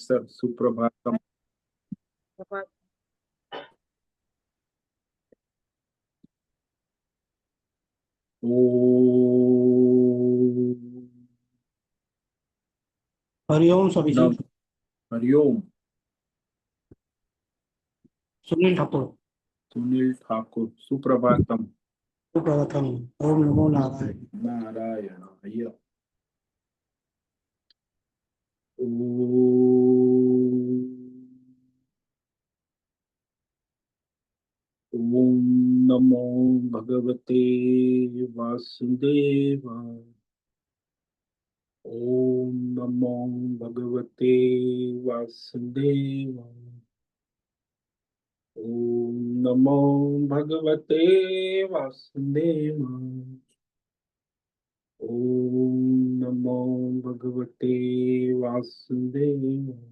सुप्रभातम। ओम हरिओम सभी जी। नम हरिओम। सुनील ठाकुर। सुनील ठाकुर सुप्रभातम। सुप्रभातम। ओम नमो नारायण। नारायण भैया। ओम ओम नमो भगवते वासुदेवाय। ओम नमो भगवते वासुदेवाय। ओम नमो भगवते वासुदेवाय। ओम नमो भगवते वासुदेवाय।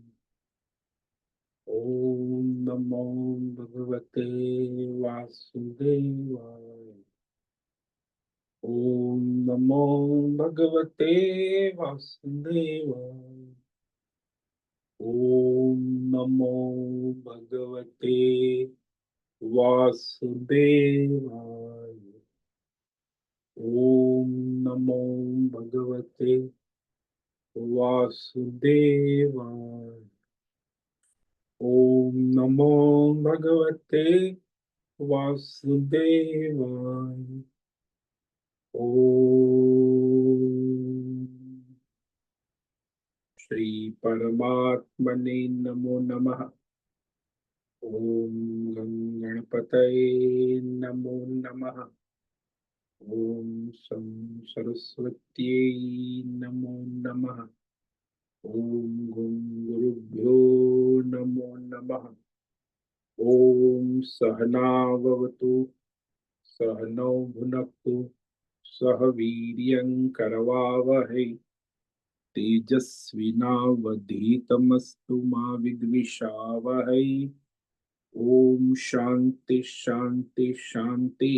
ओम नमो भगवते वासुदेवाय। ओम नमो भगवते वासुदेवाय। ओम नमो भगवते वासुदेवाय। ओम नमो भगवते वासुदेवाय। ओम नमो भगवते वासुदेवाय। ओम श्री परमात्मने नमो नमः। ओम गणपतये नमो नमः। ओम शं सरस्वत्यै नमो नमः। ओम गुरुभ्यो नमो नमः। ओम सहनाववतु सहनौ भुनक्तु सह वीर्यं करवावहै तेजस्विनावधीतमस्तु मा विद्विषावहै। ओम शांति शांति शांति।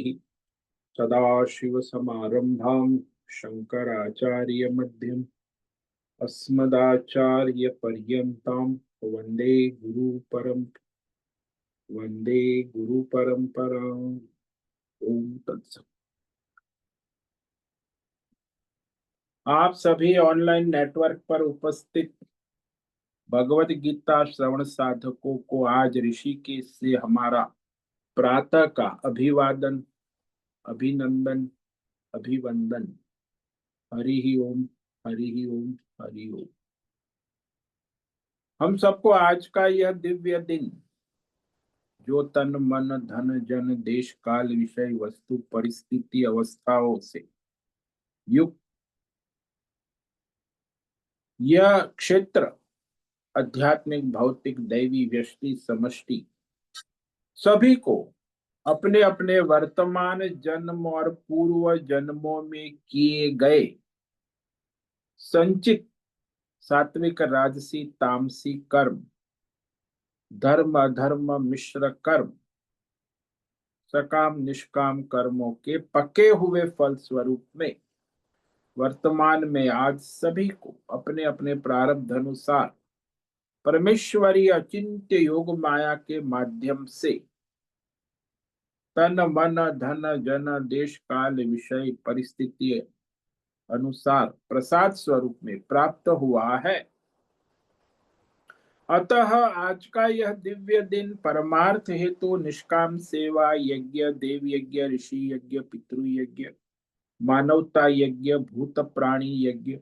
सदाशिव समारंभां शंकराचार्य मध्यम अस्मदाचार्य पर्यन्तां वंदे गुरु परंपरां। ओम तत्सत। आप सभी ऑनलाइन नेटवर्क पर उपस्थित भगवत गीता श्रवण साधकों को आज ऋषिकेश से हमारा प्रातः का अभिवादन, अभिनंदन, अभिवंदन। हरि ही ओम, हरि ही ओम, हरि ओम। हम सबको आज का यह दिव्य दिन, जो तन मन धन जन देश काल विषय वस्तु परिस्थिति अवस्थाओं से युक्त यह क्षेत्र आध्यात्मिक भौतिक दैवी व्यष्टि समष्टि सभी को अपने अपने वर्तमान जन्म और पूर्व जन्मों में किए गए संचित सात्विक राजसी तामसी कर्म, धर्म अधर्म मिश्र कर्म, सकाम निष्काम कर्मों के पके हुए फल स्वरूप में वर्तमान में आज सभी को अपने अपने प्रारब्ध अनुसार परमेश्वरी अचिंत्य योग माया के माध्यम से तन मन धन जन देश काल विषय परिस्थिति अनुसार प्रसाद स्वरूप में प्राप्त हुआ है। अतः आज का यह दिव्य दिन परमार्थ हेतु निष्काम सेवा यज्ञ, देव यज्ञ, ऋषि यज्ञ, पितृ यज्ञ, मानवता यज्ञ, भूत प्राणी यज्ञ,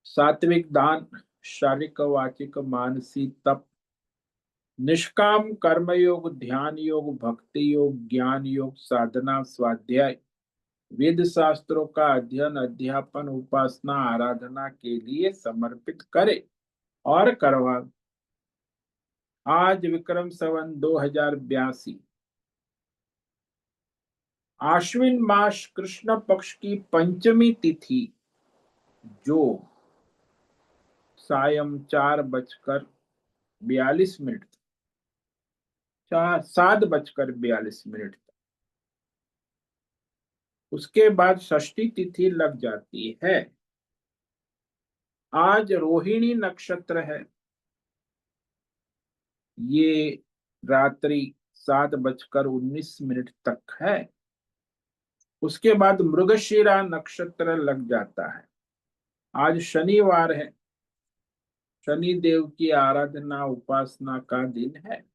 सात्विक दान, शारीरिक वाचिक मानसिक तप, निष्काम कर्मयोग, ध्यान योग, भक्ति योग, ज्ञान योग, साधना, स्वाध्याय, वेद शास्त्रों का अध्ययन, अध्यापन, उपासना, आराधना के लिए समर्पित करे और करवा। आज विक्रम संवत 2082 आश्विन मास कृष्ण पक्ष की पंचमी तिथि, जो सायं 4:42 7:42 उसके बाद षष्ठी तिथि लग जाती है। आज रोहिणी नक्षत्र है। ये रात्रि 7:19 तक है। उसके बाद मृगशिरा नक्षत्र लग जाता है। आज शनिवार है, शनि देव की आराधना उपासना का दिन है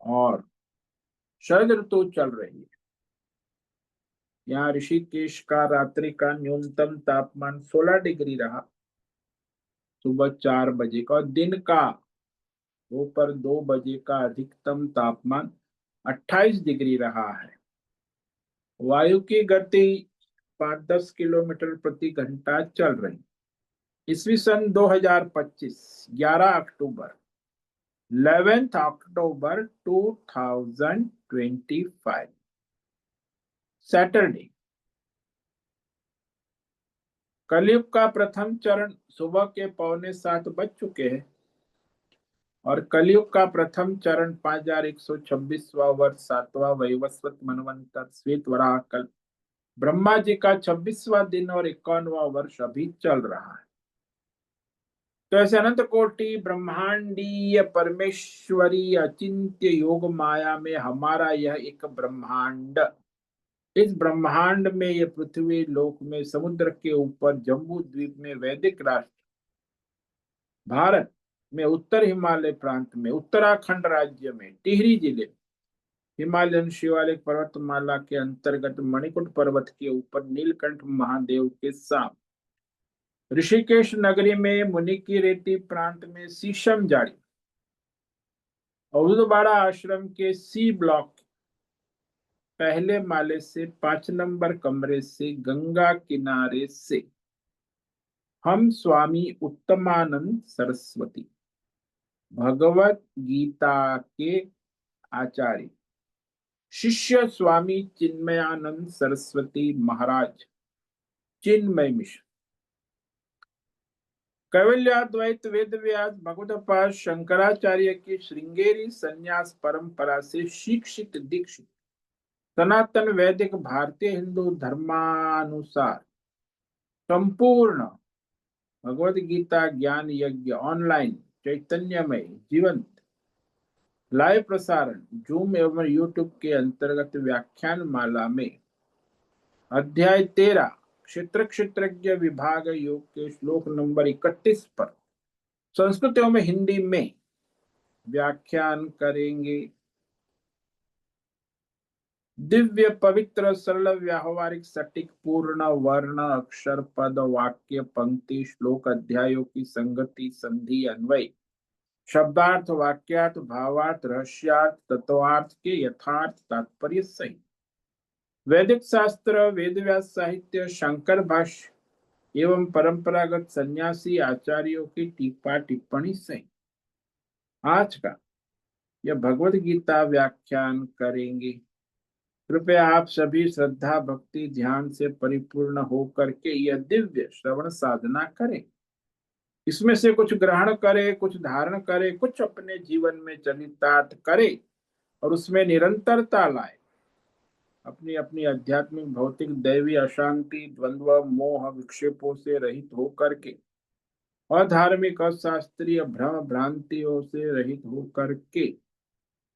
और शरद ऋतु चल रही है। यहाँ ऋषिकेश का रात्रि का न्यूनतम तापमान 16 डिग्री रहा सुबह 4 बजे का, और दिन का दोपहर 2 बजे का अधिकतम तापमान 28 डिग्री रहा है। वायु की गति 5-10 किलोमीटर प्रति घंटा चल रही। ईस्वी सन 2025, 11 अक्टूबर, 11th अक्टूबर 2025, सैटरडे। कलयुग का प्रथम चरण सुबह के 6:45 बज चुके हैं और कलयुग का प्रथम चरण 5126वां वर्ष 7वां वैवस्वत मनवंतर श्वेत वराह कल्प ब्रह्मा जी का 26वां दिन और 51वां वर्ष अभी चल रहा है। तो ऐसे अनंत कोटि ब्रह्मांडीय परमेश्वरी अचिंत्य योग माया में हमारा यह एक ब्रह्मांड, इस ब्रह्मांड में ये पृथ्वी लोक में समुद्र के ऊपर जम्बू द्वीप में वैदिक राष्ट्र भारत में उत्तर हिमालय प्रांत में उत्तराखंड राज्य में टिहरी जिले हिमालयन शिवालिक पर्वतमाला के अंतर्गत मणिकुट पर्वत के ऊपर नीलकंठ महादेव के साथ ऋषिकेश नगरी में मुनि की रेती प्रांत में शीशम जाड़ी औदुबाड़ा आश्रम के सी ब्लॉक पहले माले से 5 नंबर कमरे से गंगा किनारे से हम स्वामी उत्तमानंद सरस्वती भगवत गीता के आचार्य शिष्य स्वामी चिन्मयानंद सरस्वती महाराज चिन्मय मिश्र कैवल्याद्वैत वेद व्यास भगवतपाद शंकराचार्य की श्रृंगेरी संन्यास परंपरा से शिक्षित दीक्षित सनातन वैदिक भारतीय हिंदू धर्मानुसार संपूर्ण भगवत गीता ज्ञान यज्ञ ऑनलाइन चैतन्यमय जीवंत लाइव प्रसारण जूम एवं यूट्यूब के अंतर्गत व्याख्यान माला में अध्याय 13 क्षेत्र क्षेत्रज्ञ विभाग योग के श्लोक नंबर 31 पर संस्कृत एवं हिंदी में व्याख्यान करेंगे। दिव्य पवित्र सरल व्यावहारिक सटीक पूर्ण वर्ण अक्षर पद वाक्य पंक्ति श्लोक अध्यायों की संगति संधि अन्वय शब्दार्थ वाक्यार्थ भावार्थ रहस्यार्थ तत्वार्थ के यथार्थ तात्पर्य सहित वैदिक शास्त्र वेद व्यास साहित्य शंकर भाष्य एवं परंपरागत सन्यासी आचार्यों की टीका टिप्पणी सहित आज का यह भगवत गीता व्याख्यान करेंगे। कृपया आप सभी श्रद्धा भक्ति ध्यान से परिपूर्ण होकर के यह दिव्य श्रवण साधना करें। इसमें से कुछ ग्रहण करे, कुछ धारण करे, कुछ अपने जीवन में चरितार्थ करे और उसमें निरंतरता लाए। अपनी अपनी आध्यात्मिक भौतिक दैवी अशांति द्वंद्व मोह विक्षेपों से रहित होकर के और धार्मिक अशास्त्रीय भ्रम भ्रांतियों से रहित होकर के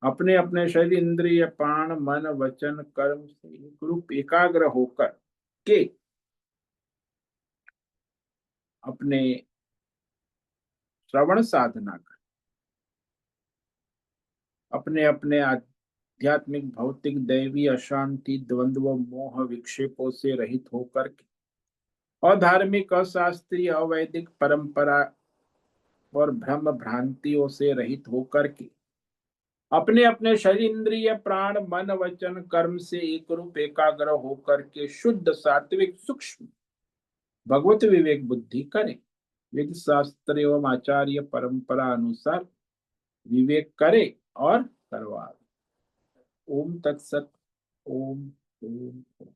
अपने अपने शरीर इंद्रिय प्राण मन वचन कर्म से एक रूप एकाग्र होकर के अपने श्रवण साधना कर अपने अपने आध्यात्मिक भौतिक दैवी अशांति द्वंद्व मोह विक्षेपों से रहित होकर के और धार्मिक अशास्त्रीय अवैदिक परंपरा और भ्रम भ्रांतियों से रहित होकर के अपने अपने शरीर इंद्रिय प्राण मन वचन कर्म से एक रूप एकाग्र होकर के शुद्ध सात्विक सूक्ष्म भगवत विवेक बुद्धि करें। वेद शास्त्र एवं आचार्य परंपरा अनुसार विवेक करे और करवा। ओम तत्सत। ओम ओम ओम।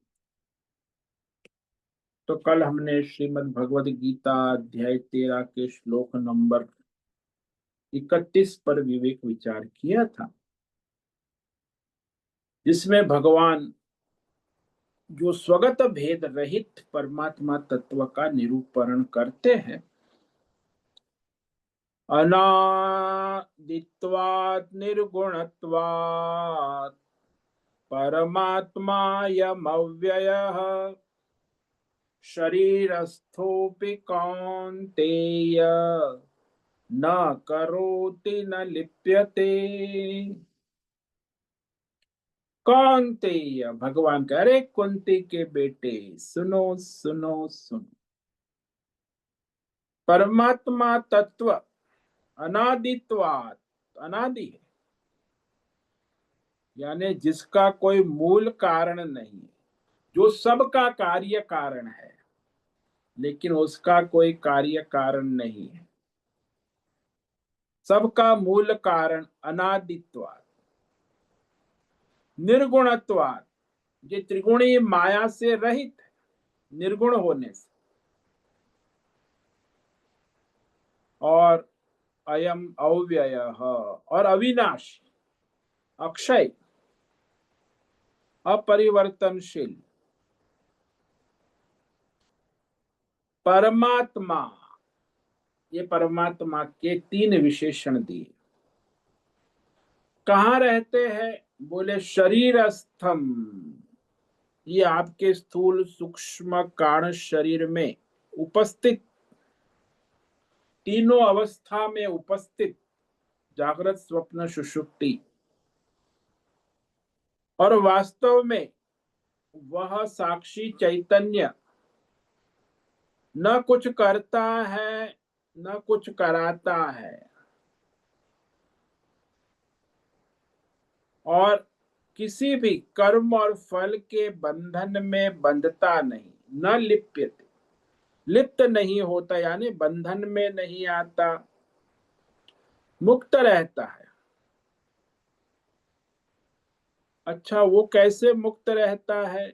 तो कल हमने श्रीमद् भगवद गीता अध्याय 13 के श्लोक नंबर 31 पर विवेक विचार किया था, जिसमें भगवान जो स्वगत भेद रहित परमात्मा तत्व का निरूपण करते हैं अनादित्वात् निर्गुणत्वात् परमात्मायमव्ययः शरीरस्थोऽपि कौन्तेय न करोति न लिप्यते। कौन्तेय भगवान कह रहे कुंती के बेटे सुनो सुनो सुनो। परमात्मा तत्व अनादित्वात् अनादि है, यानी जिसका कोई मूल कारण नहीं है, जो सबका कार्य कारण है लेकिन उसका कोई कार्य कारण नहीं है। सबका मूल कारण अनादित्वात् निर्गुणत्वात्, ये त्रिगुणी माया से रहित है, निर्गुण होने से। और अयम अव्ययः, और अविनाशी, अक्षय, अपरिवर्तनशील। परमात्मा, ये परमात्मा के तीन विशेषण दिए। कहाँ रहते हैं? बोले शरीरस्थम, ये आपके स्थूल सूक्ष्म कारण शरीर में उपस्थित, तीनों अवस्था में उपस्थित, जागृत स्वप्न सुषुप्ति। और वास्तव में वह साक्षी चैतन्य न कुछ करता है न कुछ कराता है, और किसी भी कर्म और फल के बंधन में बंधता नहीं, न लिप्यते, लिप्त नहीं होता, यानी बंधन में नहीं आता, मुक्त रहता है। अच्छा, वो कैसे मुक्त रहता है?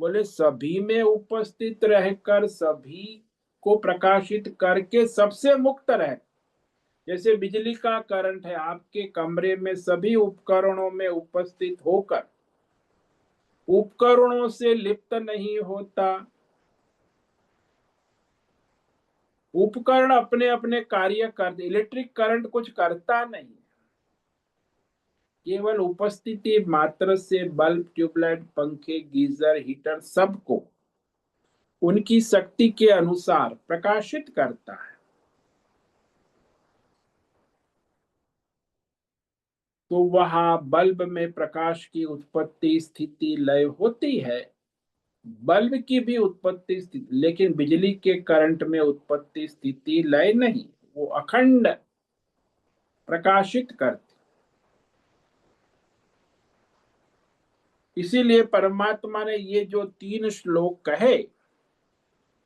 बोले सभी में उपस्थित रहकर, सभी को प्रकाशित करके सबसे मुक्त रहे। जैसे बिजली का करंट है, आपके कमरे में सभी उपकरणों में उपस्थित होकर उपकरणों से लिप्त नहीं होता। उपकरण अपने अपने कार्य करते, इलेक्ट्रिक करंट कुछ करता नहीं, केवल उपस्थिति मात्र से बल्ब, ट्यूबलाइट, पंखे, गीजर, हीटर सबको उनकी शक्ति के अनुसार प्रकाशित करता है। तो वहां बल्ब में प्रकाश की उत्पत्ति स्थिति लय होती है, बल्ब की भी उत्पत्ति स्थिति, लेकिन बिजली के करंट में उत्पत्ति स्थिति लय नहीं, वो अखंड प्रकाशित करती। इसीलिए परमात्मा ने ये जो तीन श्लोक कहे,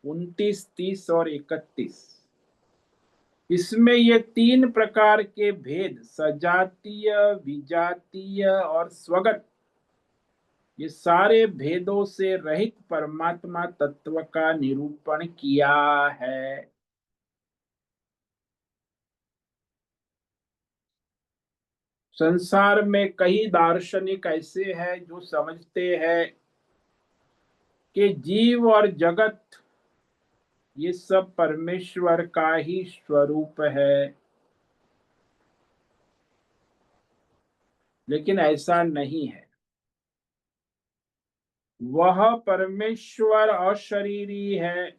29, 30 और 31, इसमें ये तीन प्रकार के भेद, सजातीय, विजातीय और स्वगत, ये सारे भेदों से रहित परमात्मा तत्व का निरूपण किया है। संसार में कई दार्शनिक ऐसे हैं जो समझते हैं कि जीव और जगत ये सब परमेश्वर का ही स्वरूप है, लेकिन ऐसा नहीं है। वह परमेश्वर अशरीरी है,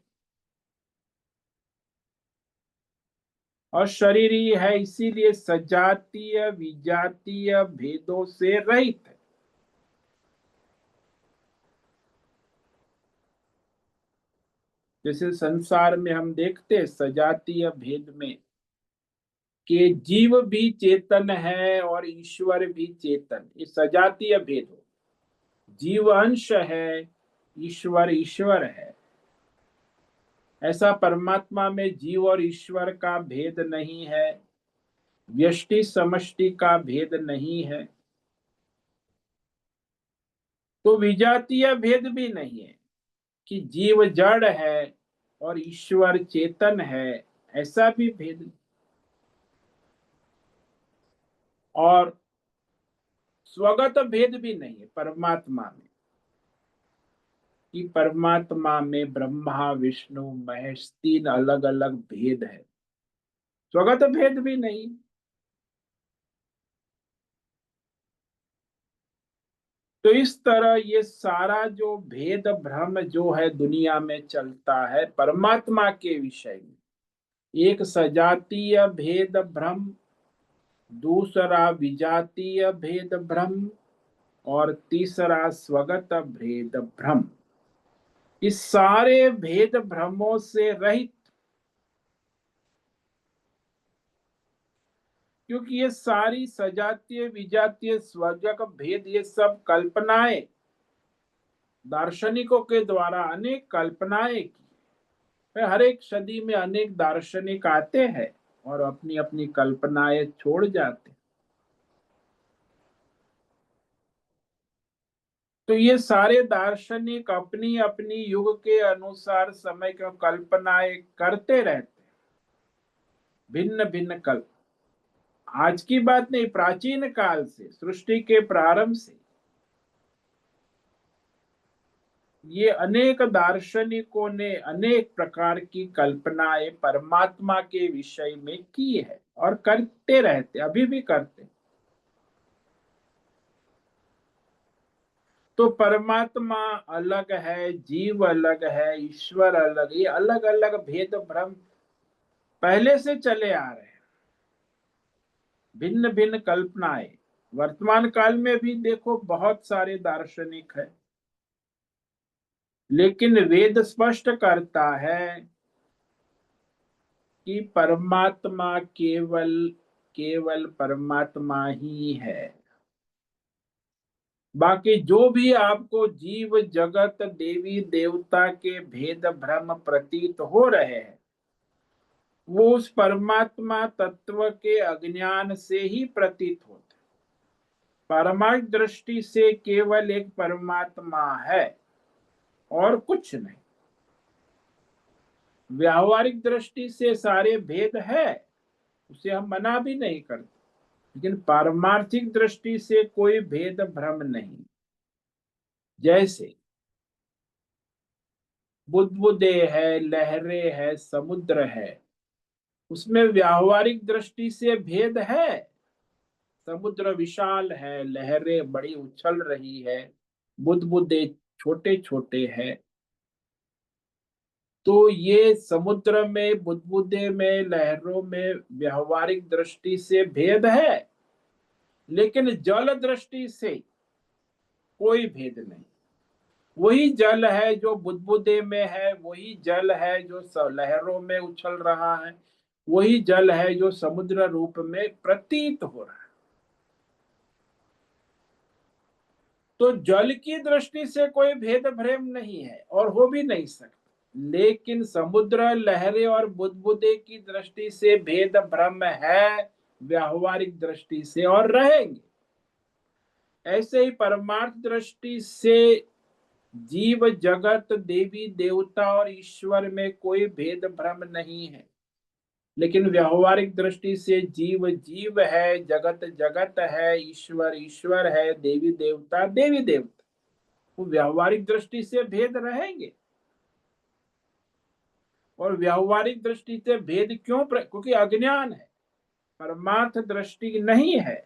अशरीरी है, इसीलिए सजातीय विजातीय भेदों से रहित है। जैसे संसार में हम देखते हैं सजातीय भेद में कि जीव भी चेतन है और ईश्वर भी चेतन, ये सजातीय भेद हो। जीव अंश है, ईश्वर ईश्वर है। ऐसा परमात्मा में जीव और ईश्वर का भेद नहीं है, व्यष्टि समष्टि का भेद नहीं है। तो विजातीय भेद भी नहीं है कि जीव जड़ है और ईश्वर चेतन है, ऐसा भी भेद नहीं। और स्वगत भेद भी नहीं है परमात्मा में, कि परमात्मा में ब्रह्मा विष्णु महेश तीन अलग अलग भेद है, स्वगत भेद भी नहीं। तो इस तरह ये सारा जो भेद भ्रम जो है दुनिया में चलता है परमात्मा के विषय में, एक सजातीय भेद भ्रम, दूसरा विजातीय भेद भ्रम, और तीसरा स्वगत भेद भ्रम। इस सारे भेद भ्रमों से रहित, क्योंकि ये सारी सजातीय विजातीय स्वगत भेद ये सब कल्पनाएं, दार्शनिकों के द्वारा अनेक कल्पनाएं की। हर एक सदी में अनेक दार्शनिक आते हैं और अपनी अपनी कल्पनाएं छोड़ जाते हैं। तो ये सारे दार्शनिक अपनी अपनी युग के अनुसार समय की कल्पनाएं करते रहते हैं, भिन्न भिन्न कल्प। आज की बात नहीं, प्राचीन काल से, सृष्टि के प्रारंभ से ये अनेक दार्शनिकों ने अनेक प्रकार की कल्पनाएं परमात्मा के विषय में की है और करते रहते, अभी भी करते। तो परमात्मा अलग है, जीव अलग है, ईश्वर अलग, ये अलग अलग भेद भ्रम पहले से चले आ रहे हैं, भिन्न भिन्न कल्पनाएं। वर्तमान काल में भी देखो बहुत सारे दार्शनिक हैं, लेकिन वेद स्पष्ट करता है कि परमात्मा केवल केवल परमात्मा ही है। बाकी जो भी आपको जीव जगत देवी देवता के भेद भ्रम प्रतीत हो रहे हैं, वो उस परमात्मा तत्व के अज्ञान से ही प्रतीत होते। पारमार्थिक दृष्टि से केवल एक परमात्मा है और कुछ नहीं। व्यावहारिक दृष्टि से सारे भेद है, उसे हम मना भी नहीं करते, लेकिन पारमार्थिक दृष्टि से कोई भेद भ्रम नहीं। जैसे बुदबुदे है, लहरें है, समुद्र है, उसमें व्यावहारिक दृष्टि से भेद है। समुद्र विशाल है, लहरें बड़ी उछल रही है, बुदबुदे छोटे छोटे हैं। तो ये समुद्र में, बुदबुदे में, लहरों में व्यावहारिक दृष्टि से भेद है, लेकिन जल दृष्टि से कोई भेद नहीं। वही जल है जो बुदबुदे में है, वही जल है जो लहरों में उछल रहा है, वही जल है जो समुद्र रूप में प्रतीत हो रहा है। तो जल की दृष्टि से कोई भेद भ्रम नहीं है और हो भी नहीं सकता, लेकिन समुद्र, लहरें और बुदबुदे की दृष्टि से भेद भ्रम है व्यावहारिक दृष्टि से, और रहेंगे। ऐसे ही परमार्थ दृष्टि से जीव जगत देवी देवता और ईश्वर में कोई भेद भ्रम नहीं है, लेकिन व्यावहारिक दृष्टि से जीव जीव है, जगत जगत है, ईश्वर ईश्वर है, देवी देवता देवी देवता। वो व्यावहारिक दृष्टि से भेद रहेंगे। और व्यावहारिक दृष्टि से भेद क्यों? क्योंकि अज्ञान है, परमार्थ दृष्टि नहीं है,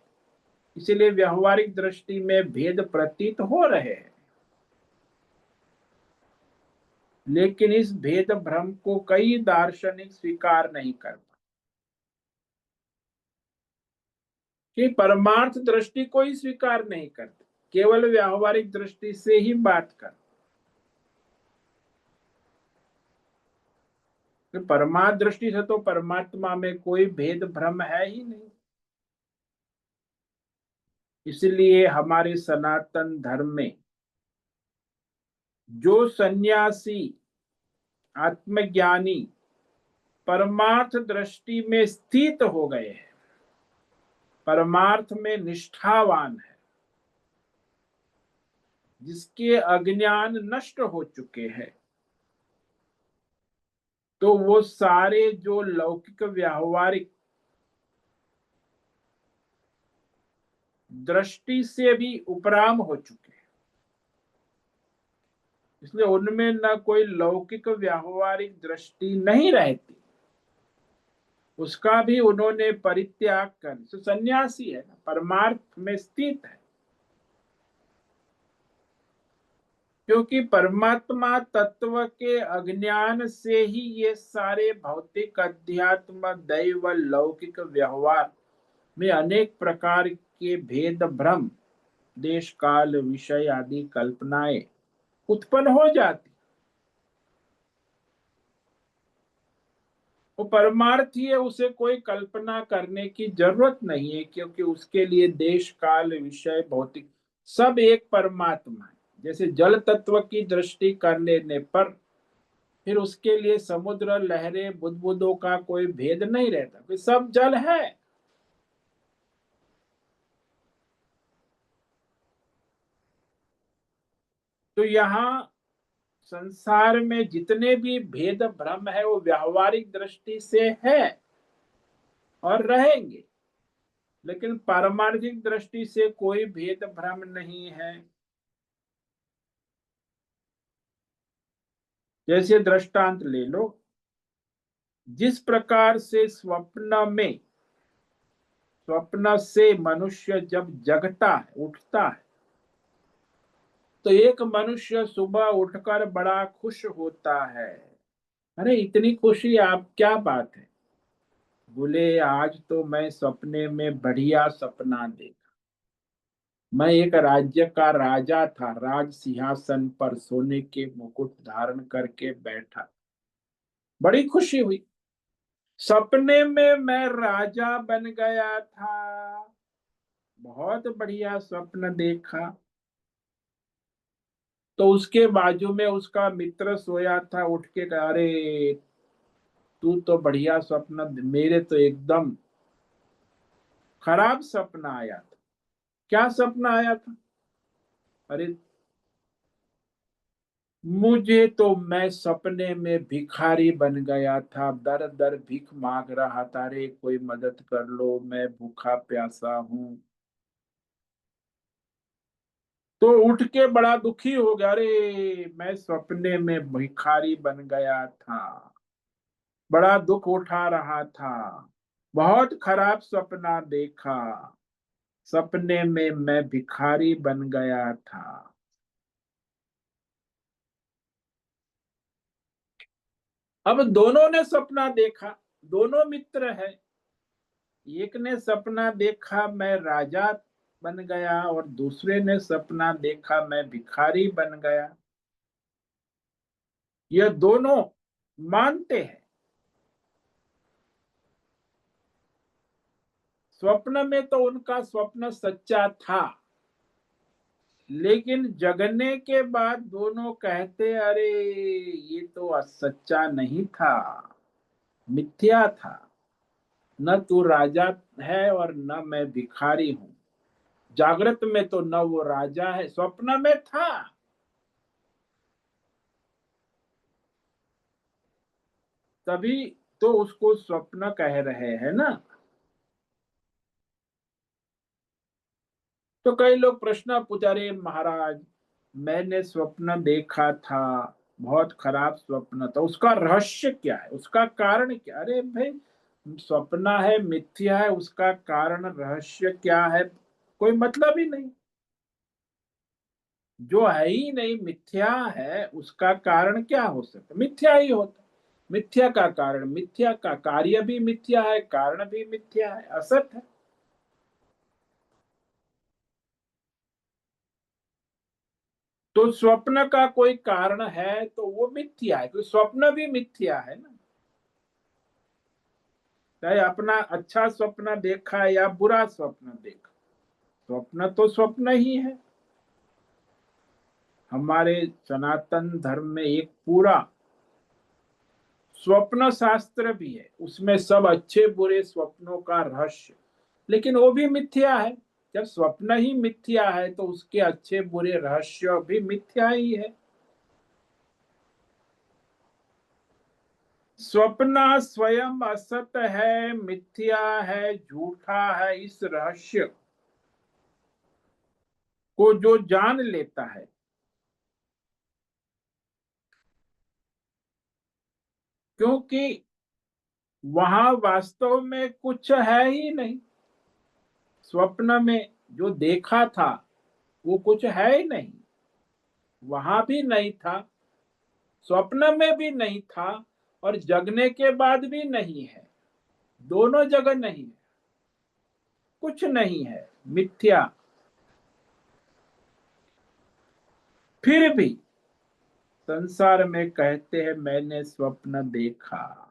इसलिए व्यावहारिक दृष्टि में भेद प्रतीत हो रहे हैं। लेकिन इस भेद भ्रम को कई दार्शनिक स्वीकार नहीं कर पाते कि परमार्थ दृष्टि को ही स्वीकार नहीं करते, केवल व्यावहारिक दृष्टि से ही बात करते। तो परमार्थ दृष्टि से तो परमात्मा में कोई भेद भ्रम है ही नहीं। इसलिए हमारे सनातन धर्म में जो सन्यासी आत्मज्ञानी परमार्थ दृष्टि में स्थित हो गए हैं, परमार्थ में निष्ठावान है, जिसके अज्ञान नष्ट हो चुके हैं, तो वो सारे जो लौकिक व्यावहारिक दृष्टि से भी उपराम हो चुके हैं। इसलिए उनमें न कोई लौकिक व्यावहारिक दृष्टि नहीं रहती, उसका भी उन्होंने परित्याग कर, तो सन्यासी है ना, परमार्थ में स्थित है। क्योंकि परमात्मा तत्व के अज्ञान से ही ये सारे भौतिक अध्यात्म दैव लौकिक व्यवहार में अनेक प्रकार के भेद भ्रम, देश काल विषय आदि कल्पनाएं उत्पन्न हो जाती। वो परमार्थी है, उसे कोई कल्पना करने की जरूरत नहीं है, क्योंकि उसके लिए देश काल विषय भौतिक सब एक परमात्मा है। जैसे जल तत्व की दृष्टि कर लेने पर फिर उसके लिए समुद्र लहरें बुदबुदों का कोई भेद नहीं रहता, कोई सब जल है। तो यहाँ संसार में जितने भी भेद भ्रम है वो व्यावहारिक दृष्टि से है और रहेंगे, लेकिन पारमार्थिक दृष्टि से कोई भेद भ्रम नहीं है। जैसे दृष्टांत ले लो, जिस प्रकार से स्वप्न से मनुष्य जब जगता है, उठता है, तो एक मनुष्य सुबह उठकर बड़ा खुश होता है। अरे इतनी खुशी, आप क्या बात है? बोले आज तो मैं सपने में बढ़िया सपना देखा। मैं एक राज्य का राजा था, राज सिंहासन पर सोने के मुकुट धारण करके बैठा, बड़ी खुशी हुई। सपने में मैं राजा बन गया था, बहुत बढ़िया स्वप्न देखा। तो उसके बाजू में उसका मित्र सोया था, उठ के कहा, अरे तू तो बढ़िया स्वप्न, मेरे तो एकदम खराब सपना आया था। क्या सपना आया था? अरे मुझे तो, मैं सपने में भिखारी बन गया था, दर दर भीख मांग रहा था, रे कोई मदद कर लो, मैं भूखा प्यासा हूं। तो उठ के बड़ा दुखी हो गया, अरे मैं सपने में भिखारी बन गया था, बड़ा दुख उठा रहा था, बहुत खराब सपना देखा, सपने में मैं भिखारी बन गया था। अब दोनों ने सपना देखा, दोनों मित्र है। एक ने सपना देखा मैं राजा बन गया, और दूसरे ने सपना देखा मैं भिखारी बन गया। यह दोनों मानते हैं, स्वप्न में तो उनका स्वप्न सच्चा था, लेकिन जगने के बाद दोनों कहते, अरे ये तो सच्चा नहीं था, मिथ्या था। न तू राजा है और न मैं भिखारी हूं। जागृत में तो न वो राजा है, स्वप्न में था। तभी तो उसको स्वप्न कह रहे हैं ना। तो कई लोग प्रश्न पूछा, रहे महाराज मैंने स्वप्न देखा था, बहुत खराब स्वप्न था, उसका रहस्य क्या है, उसका कारण क्या? अरे भाई, स्वप्न है, मिथ्या है, उसका कारण रहस्य क्या है? कोई मतलब ही नहीं। जो है ही नहीं, मिथ्या है, उसका कारण क्या हो सकता? मिथ्या ही होता। मिथ्या का कारण मिथ्या, का कार्य भी मिथ्या है, कारण भी मिथ्या है, असत है। तो स्वप्न का कोई कारण है तो वो मिथ्या है, क्योंकि स्वप्न भी मिथ्या है ना। चाहे अपना अच्छा स्वप्न देखा या बुरा स्वप्न देखा, स्वप्न तो स्वप्न ही है। हमारे सनातन धर्म में एक पूरा स्वप्न शास्त्र भी है, उसमें सब अच्छे बुरे स्वप्नों का रहस्य, लेकिन वो भी मिथ्या है। जब स्वप्न ही मिथ्या है तो उसके अच्छे बुरे रहस्य भी मिथ्या ही है। स्वप्न स्वयं असत है, मिथ्या है, झूठा है। इस रहस्य को जो जान लेता है, क्योंकि वहां वास्तव में कुछ है ही नहीं। स्वप्न में जो देखा था वो कुछ है ही नहीं, वहां भी नहीं था, स्वप्न में भी नहीं था, और जगने के बाद भी नहीं है। दोनों जगह नहीं है, कुछ नहीं है, मिथ्या। फिर भी संसार में कहते हैं मैंने स्वप्न देखा।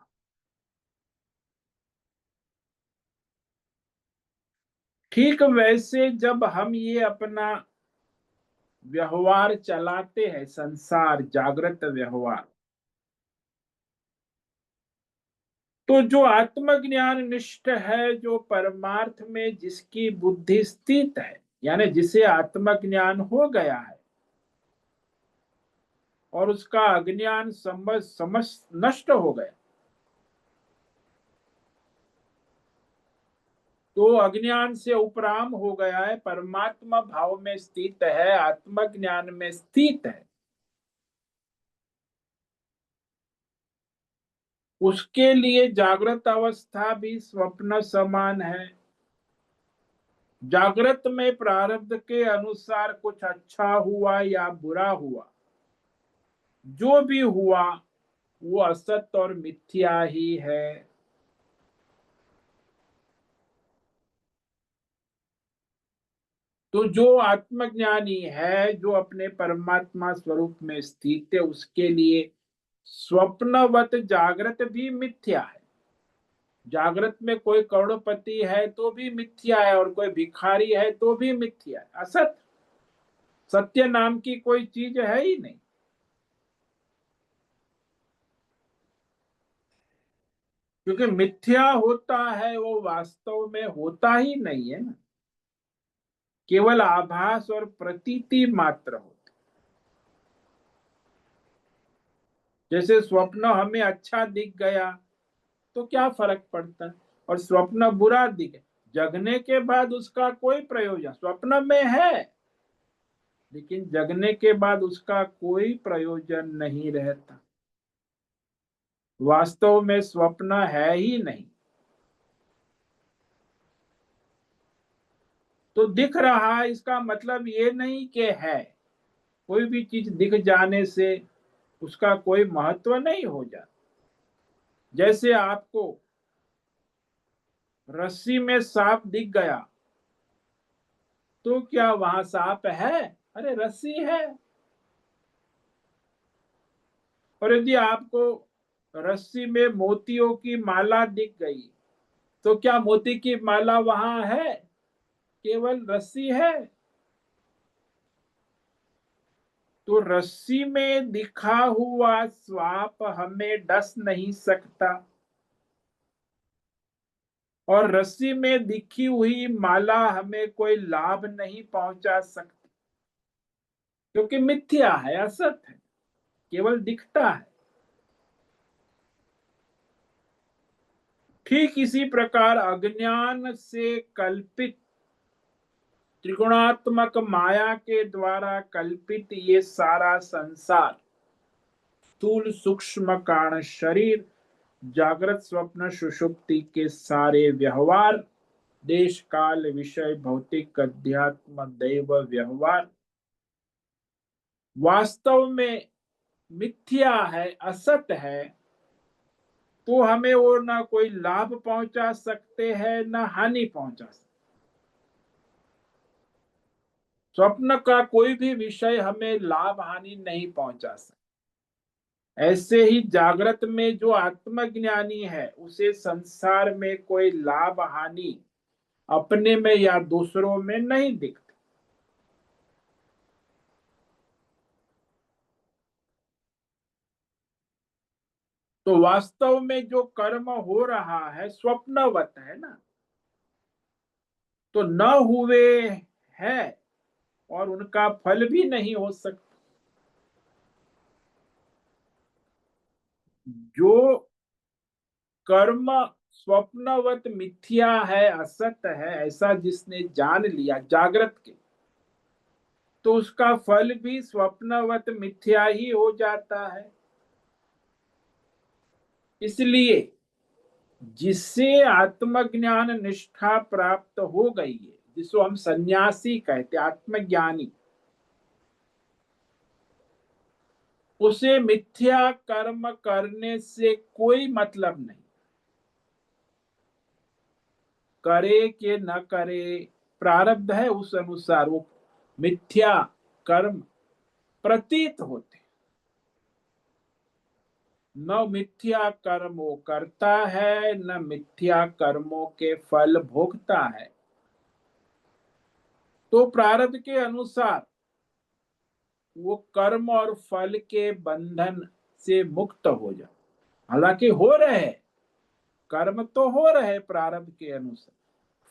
ठीक वैसे जब हम ये अपना व्यवहार चलाते हैं, संसार जागृत व्यवहार, तो जो आत्मज्ञान निष्ठ है, जो परमार्थ में जिसकी बुद्धि स्थित है, यानी जिसे आत्मज्ञान हो गया है और उसका अज्ञान समझ समझ नष्ट हो गया, तो अज्ञान से उपराम हो गया है, परमात्मा भाव में स्थित है, आत्मज्ञान में स्थित है, उसके लिए जागृत अवस्था भी स्वप्न समान है। जागृत में प्रारब्ध के अनुसार कुछ अच्छा हुआ या बुरा हुआ, जो भी हुआ वो असत और मिथ्या ही है। तो जो आत्मज्ञानी है, जो अपने परमात्मा स्वरूप में स्थित है, उसके लिए स्वप्नवत जागृत भी मिथ्या है। जागृत में कोई करोड़पति है तो भी मिथ्या है, और कोई भिखारी है तो भी मिथ्या है, असत। सत्य नाम की कोई चीज है ही नहीं। क्योंकि मिथ्या होता है वो वास्तव में होता ही नहीं है ना, केवल आभास और प्रतीति मात्र होती। जैसे स्वप्न हमें अच्छा दिख गया तो क्या फर्क पड़ता है, और स्वप्न बुरा दिखे, जगने के बाद उसका कोई प्रयोजन, स्वप्न में है लेकिन जगने के बाद उसका कोई प्रयोजन नहीं रहता। वास्तव में स्वप्न है ही नहीं। तो दिख रहा है इसका मतलब ये नहीं कि है। कोई भी चीज दिख जाने से उसका कोई महत्व नहीं हो जाता। जैसे आपको रस्सी में सांप दिख गया तो क्या वहां सांप है? अरे रस्सी है। और यदि आपको रस्सी में मोतियों की माला दिख गई तो क्या मोती की माला वहां है? केवल रस्सी है। तो रस्सी में दिखा हुआ सांप हमें डस नहीं सकता, और रस्सी में दिखी हुई माला हमें कोई लाभ नहीं पहुंचा सकती, क्योंकि मिथ्या है, असत है, केवल दिखता है। ठीक इसी प्रकार अज्ञान से कल्पित त्रिगुणात्मक माया के द्वारा कल्पित ये सारा संसार, स्थूल सूक्ष्म कारण शरीर, जागृत स्वप्न सुषुप्ति के सारे व्यवहार, देश काल विषय भौतिक अध्यात्म दैव व्यवहार, वास्तव में मिथ्या है, असत है। तो हमें वो ना कोई लाभ पहुंचा सकते हैं ना हानि पहुंचा सकते। स्वप्न का कोई भी विषय हमें लाभ हानि नहीं पहुंचा सकता। ऐसे ही जागृत में जो आत्मज्ञानी है उसे संसार में कोई लाभ हानि अपने में या दूसरों में नहीं दिखती। तो वास्तव में जो कर्म हो रहा है स्वप्नवत है ना, तो न हुए हैं और उनका फल भी नहीं हो सकता। जो कर्म स्वप्नवत मिथ्या है, असत है, ऐसा जिसने जान लिया जागृत के, तो उसका फल भी स्वप्नवत मिथ्या ही हो जाता है। इसलिए जिससे आत्मज्ञान निष्ठा प्राप्त हो गई है, जिसको हम सन्यासी कहते, आत्मज्ञानी, उसे मिथ्या कर्म करने से कोई मतलब नहीं। करे कि न करे, प्रारब्ध है उस अनुसार वो मिथ्या कर्म प्रतीत होते। न मिथ्या कर्म वो करता है, न मिथ्या कर्मों के फल भोगता है। तो प्रारब्ध के अनुसार वो कर्म और फल के बंधन से मुक्त हो जाए। हालांकि हो रहे, कर्म तो हो रहे प्रारब्ध के अनुसार,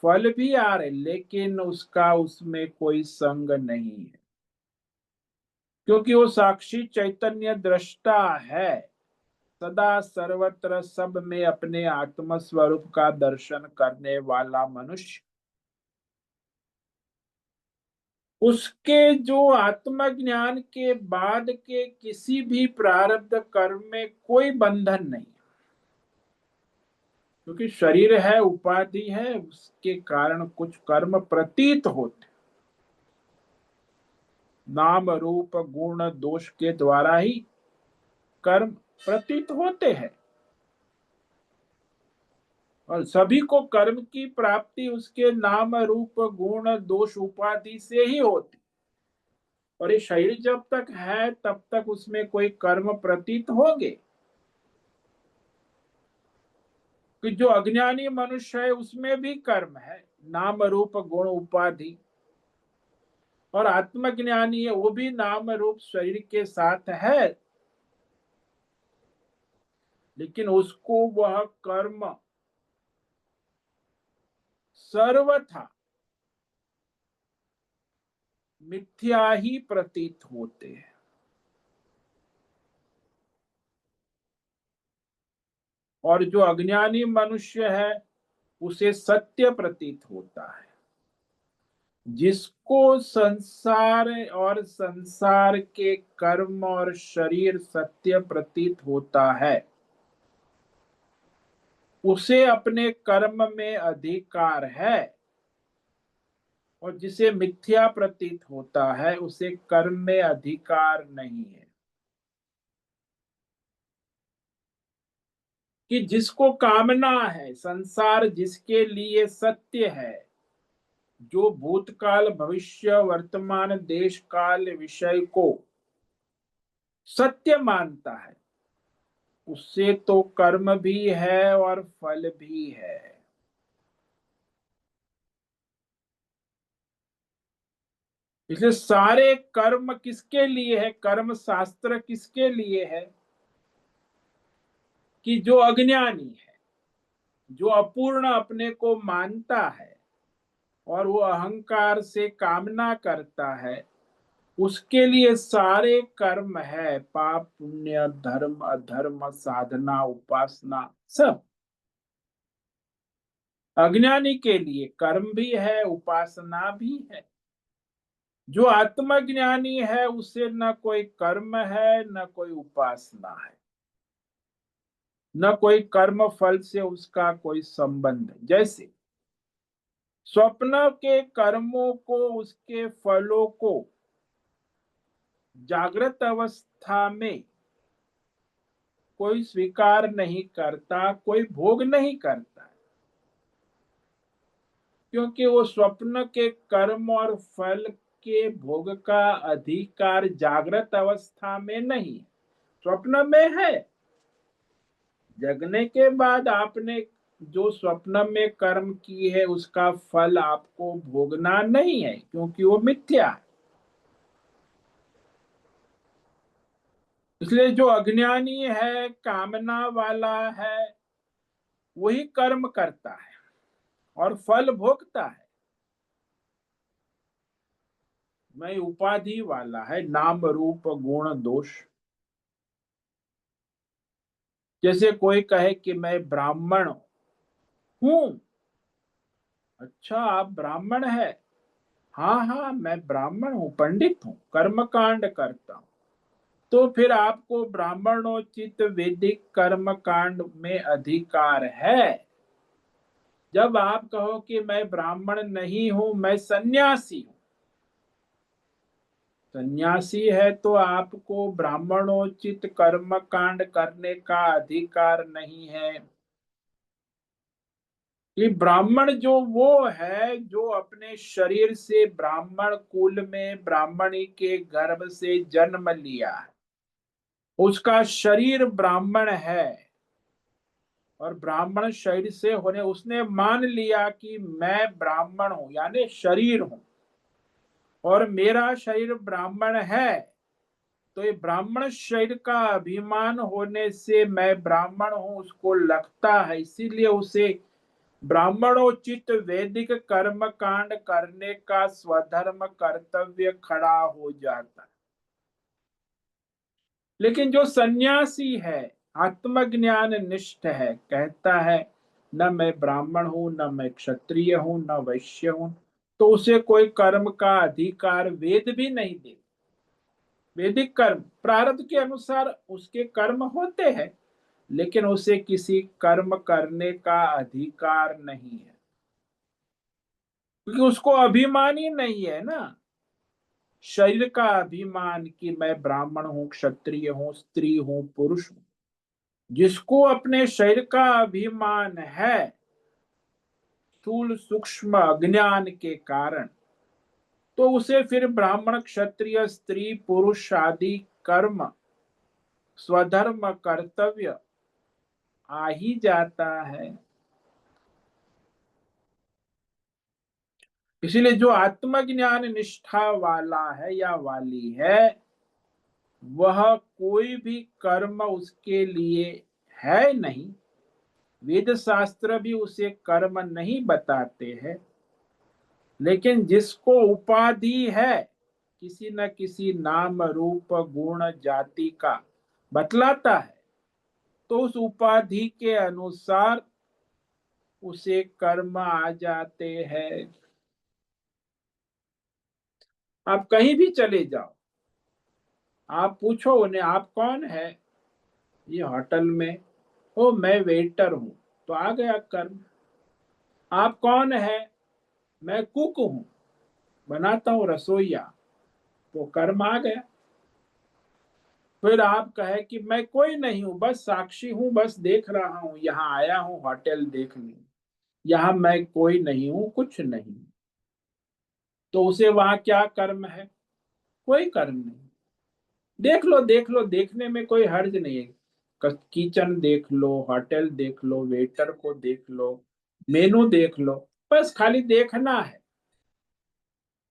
फल भी आ रहे, लेकिन उसका उसमें कोई संग नहीं है, क्योंकि वो साक्षी चैतन्य दृष्टा है। सदा सर्वत्र सब में अपने आत्म स्वरूप का दर्शन करने वाला मनुष्य, उसके जो आत्मज्ञान के बाद के किसी भी प्रारब्ध कर्म में कोई बंधन नहीं, क्योंकि शरीर है, उपाधि है, उसके कारण कुछ कर्म प्रतीत होते, नाम रूप गुण दोष के द्वारा ही कर्म प्रतीत होते हैं। और सभी को कर्म की प्राप्ति उसके नाम रूप गुण दोष उपाधि से ही होती। और ये शरीर जब तक है तब तक उसमें कोई कर्म प्रतीत होंगे। कि जो अज्ञानी मनुष्य है उसमें भी कर्म है, नाम रूप गुण उपाधि। और आत्मज्ञानी है वो भी नाम रूप शरीर के साथ है, लेकिन उसको वह कर्म सर्वथा मिथ्या ही प्रतीत होते हैं। और जो अज्ञानी मनुष्य है उसे सत्य प्रतीत होता है। जिसको संसार और संसार के कर्म और शरीर सत्य प्रतीत होता है, उसे अपने कर्म में अधिकार है। और जिसे मिथ्या प्रतीत होता है उसे कर्म में अधिकार नहीं है। कि जिसको कामना है, संसार जिसके लिए सत्य है, जो भूतकाल भविष्य वर्तमान देश काल विषय को सत्य मानता है, उससे तो कर्म भी है और फल भी है। इसलिए सारे कर्म किसके लिए है, कर्म शास्त्र किसके लिए है? कि जो अज्ञानी है, जो अपूर्ण अपने को मानता है और वो अहंकार से कामना करता है, उसके लिए सारे कर्म है, पाप पुण्य धर्म अधर्म साधना उपासना सब। अज्ञानी के लिए कर्म भी है, उपासना भी है। जो आत्मज्ञानी है उसे न कोई कर्म है न कोई उपासना है, न कोई कर्म फल से उसका कोई संबंध है। जैसे स्वप्न के कर्मों को, उसके फलों को जागृत अवस्था में कोई स्वीकार नहीं करता, कोई भोग नहीं करता, क्योंकि वो स्वप्न के कर्म और फल के भोग का अधिकार जागृत अवस्था में नहीं, स्वप्न में है। जगने के बाद आपने जो स्वप्न में कर्म की है उसका फल आपको भोगना नहीं है, क्योंकि वो मिथ्या है। इसलिए जो अज्ञानी है, कामना वाला है, वही कर्म करता है और फल भोगता है। मैं उपाधि वाला है, नाम रूप गुण दोष। जैसे कोई कहे कि मैं ब्राह्मण हूं। अच्छा, आप ब्राह्मण है? हाँ हाँ, मैं ब्राह्मण हूँ, पंडित हूँ, कर्म कांड करता हूँ। तो फिर आपको ब्राह्मणोचित वैदिक कर्म कांड में अधिकार है। जब आप कहो कि मैं ब्राह्मण नहीं हूं, मैं सन्यासी हूं, सन्यासी है तो आपको ब्राह्मणोचित कर्म कांड करने का अधिकार नहीं है। कि ब्राह्मण जो वो है जो अपने शरीर से ब्राह्मण कुल में ब्राह्मणी के गर्भ से जन्म लिया है, उसका शरीर ब्राह्मण है, और ब्राह्मण शरीर से होने उसने मान लिया कि मैं ब्राह्मण हूं यानी शरीर हूं, और मेरा शरीर ब्राह्मण है, तो ये ब्राह्मण शरीर का अभिमान होने से मैं ब्राह्मण हूं उसको लगता है, इसीलिए उसे ब्राह्मणोचित वैदिक कर्म कांड करने का स्वधर्म कर्तव्य खड़ा हो जाता है। लेकिन जो सन्यासी है, आत्मज्ञान निष्ठ है, कहता है न मैं ब्राह्मण हूं, न मैं क्षत्रिय हूं, न वैश्य हूं, तो उसे कोई कर्म का अधिकार वेद भी नहीं दे। वैदिक कर्म प्रारब्ध के अनुसार उसके कर्म होते हैं, लेकिन उसे किसी कर्म करने का अधिकार नहीं है, क्योंकि उसको अभिमान ही नहीं है ना, शरीर का अभिमान कि मैं ब्राह्मण हूं, क्षत्रिय हूं, स्त्री हूं, पुरुष हूं। जिसको अपने शरीर का अभिमान है स्थूल सूक्ष्म अज्ञान के कारण, तो उसे फिर ब्राह्मण क्षत्रिय स्त्री पुरुष आदि कर्म स्वधर्म कर्तव्य आ ही जाता है। इसलिए जो आत्मज्ञान निष्ठा वाला है या वाली है, वह कोई भी कर्म उसके लिए है नहीं, वेद शास्त्र भी उसे कर्म नहीं बताते हैं, लेकिन जिसको उपाधि है किसी न किसी नाम रूप गुण जाति का बतलाता है, तो उस उपाधि के अनुसार उसे कर्म आ जाते हैं। आप कहीं भी चले जाओ, आप पूछो उन्हें आप कौन है, ये होटल में, ओ मैं वेटर हूं, तो आ गया कर्म। आप कौन है, मैं कुक हूं, बनाता हूं रसोईया, तो कर्म आ गया। फिर आप कहे कि मैं कोई नहीं हूं, बस साक्षी हूं, बस देख रहा हूं, यहाँ आया हूं होटल देखने, यहाँ मैं कोई नहीं हूं, कुछ नहीं, तो उसे वहां क्या कर्म है, कोई कर्म नहीं। देख लो देख लो, देखने में कोई हर्ज नहीं है, किचन देख लो, होटल देख लो, वेटर को देख लो, मेनू देख लो, बस खाली देखना है।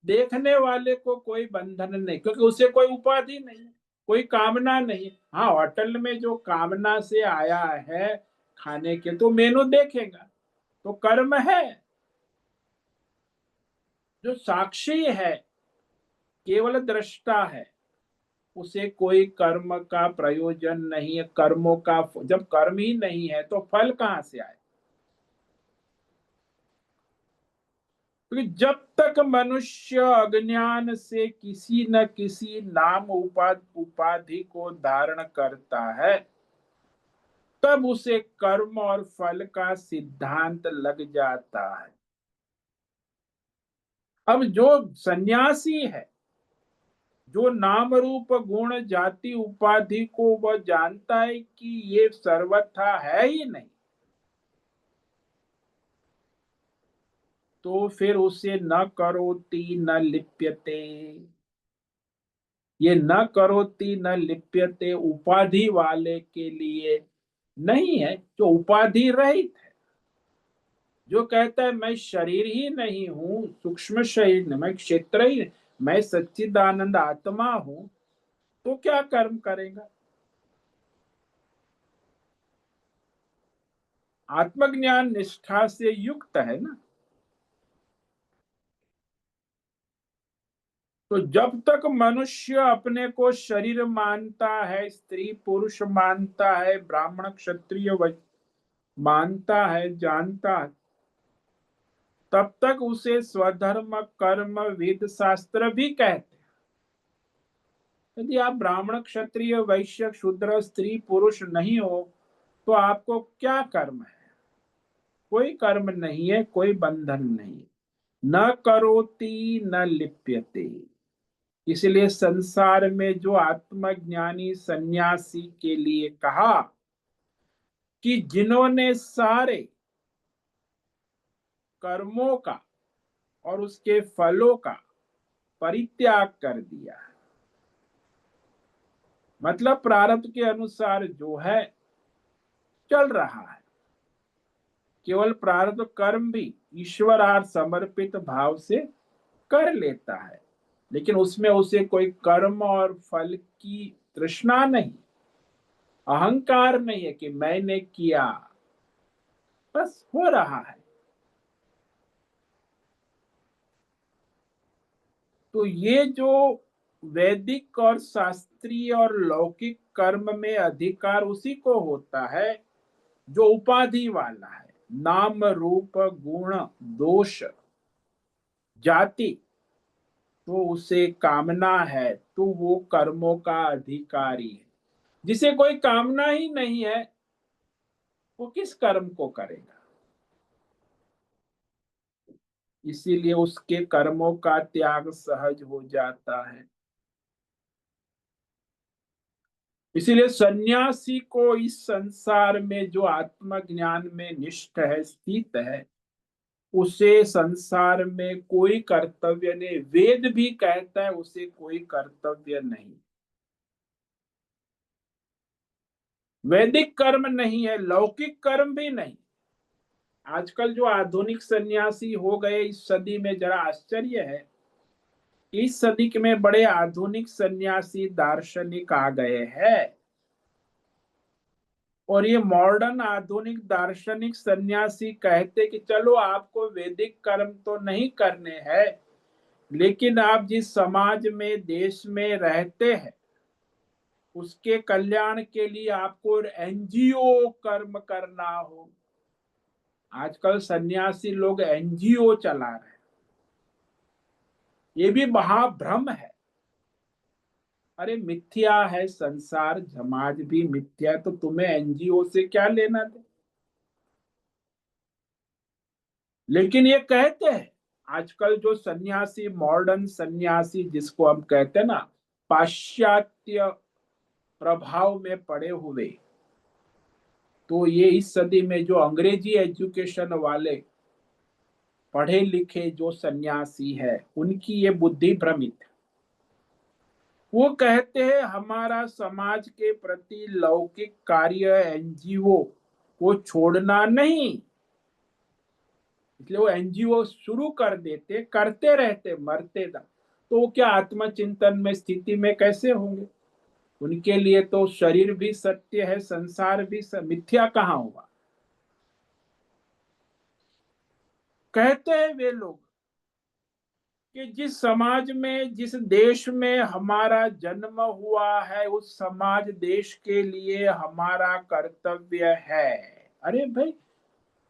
देखने वाले को कोई बंधन नहीं, क्योंकि उसे कोई उपाधि नहीं, कोई कामना नहीं। हाँ, होटल में जो कामना से आया है खाने के, तो मेनू देखेगा, तो कर्म है। जो साक्षी है, केवल दृष्टा है, उसे कोई कर्म का प्रयोजन नहीं है, कर्मों का जब कर्म ही नहीं है तो फल कहां से आए। क्योंकि जब तक मनुष्य अज्ञान से किसी न किसी नाम उपाधि को धारण करता है, तब उसे कर्म और फल का सिद्धांत लग जाता है। अब जो सन्यासी है, जो नाम रूप गुण जाति उपाधि को वह जानता है कि ये सर्वथा है ही नहीं, तो फिर उसे न करोति न लिप्यते, ये न करोति न लिप्यते उपाधि वाले के लिए नहीं है, जो उपाधि रहित है, जो कहता है मैं शरीर ही नहीं हूं, सूक्ष्म शरीर नहीं, मैं क्षेत्र ही नहीं, मैं सच्चिदानंद आत्मा हूं, तो क्या कर्म करेगा। आत्मज्ञान निष्ठा से युक्त है ना। तो जब तक मनुष्य अपने को शरीर मानता है, स्त्री पुरुष मानता है, ब्राह्मण क्षत्रिय मानता है, जानता है, तब तक उसे स्वधर्म कर्म वेद शास्त्र भी कहते हैं। यदि आप ब्राह्मण क्षत्रिय वैश्य शूद्र स्त्री पुरुष नहीं हो तो आपको क्या कर्म है? कोई कर्म नहीं है, कोई बंधन नहीं। न करोति न लिप्यते। इसलिए संसार में जो आत्मज्ञानी सन्यासी के लिए कहा कि जिन्होंने सारे कर्मों का और उसके फलों का परित्याग कर दिया, मतलब प्रारब्ध के अनुसार जो है चल रहा है, केवल प्रारब्ध कर्म भी ईश्वरार्थ समर्पित भाव से कर लेता है, लेकिन उसमें उसे कोई कर्म और फल की तृष्णा नहीं, अहंकार नहीं है कि मैंने किया, बस हो रहा है। तो ये जो वैदिक और शास्त्रीय और लौकिक कर्म में अधिकार उसी को होता है जो उपाधि वाला है, नाम रूप गुण दोष जाति, तो उसे कामना है तो वो कर्मों का अधिकारी है। जिसे कोई कामना ही नहीं है वो किस कर्म को करेगा? इसीलिए उसके कर्मों का त्याग सहज हो जाता है। इसीलिए सन्यासी को इस संसार में जो आत्मज्ञान में निष्ठ है, स्थित है, उसे संसार में कोई कर्तव्य नहीं। वेद भी कहता है उसे कोई कर्तव्य नहीं। वैदिक कर्म नहीं है, लौकिक कर्म भी नहीं। आजकल जो आधुनिक सन्यासी हो गए इस सदी में, जरा आश्चर्य है, इस सदी में बड़े आधुनिक सन्यासी दार्शनिक आ गए हैं, और ये मॉडर्न आधुनिक दार्शनिक सन्यासी कहते कि चलो आपको वैदिक कर्म तो नहीं करने हैं, लेकिन आप जिस समाज में देश में रहते हैं उसके कल्याण के लिए आपको एनजीओ कर्म करना हो। आजकल सन्यासी लोग एनजीओ चला रहे हैं, ये भी महाभ्रम है। अरे मिथ्या है संसार, समाज भी मिथ्या है, तो तुम्हें एनजीओ से क्या लेना दे? लेकिन ये कहते हैं आजकल जो सन्यासी, मॉडर्न सन्यासी जिसको हम कहते हैं ना, पाश्चात्य प्रभाव में पड़े हुए, तो ये इस सदी में जो अंग्रेजी एजुकेशन वाले पढ़े लिखे जो सन्यासी है उनकी ये बुद्धि भ्रमित है। वो कहते हैं हमारा समाज के प्रति लौकिक कार्य एनजीओ को छोड़ना नहीं, इसलिए वो एनजीओ शुरू कर देते, करते रहते मरते तक। तो वो क्या आत्मचिंतन में स्थिति में कैसे होंगे? उनके लिए तो शरीर भी सत्य है, संसार भी मिथ्या कहाँ होगा? कहते हैं वे लोग कि जिस समाज में, जिस देश में हमारा जन्म हुआ है उस समाज देश के लिए हमारा कर्तव्य है। अरे भाई,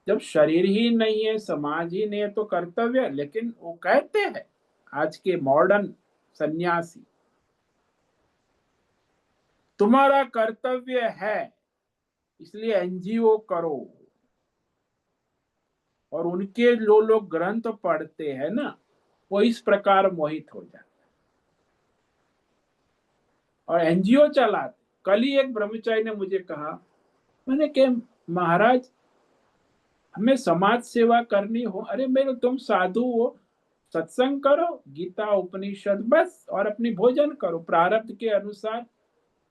जब शरीर ही नहीं है, समाज ही नहीं है, तो कर्तव्य है। लेकिन वो कहते हैं आज के मॉडर्न सन्यासी, तुम्हारा कर्तव्य है इसलिए एनजीओ करो। और उनके जो लोग ग्रंथ पढ़ते हैं ना, वो इस प्रकार मोहित हो जाते और एनजीओ चलाते। कल ही एक ब्रह्मचारी ने मुझे कहा, मैंने कहा महाराज हमें समाज सेवा करनी हो, अरे मेरे तुम साधु हो, सत्संग करो, गीता उपनिषद बस, और अपनी भोजन करो प्रारब्ध के अनुसार।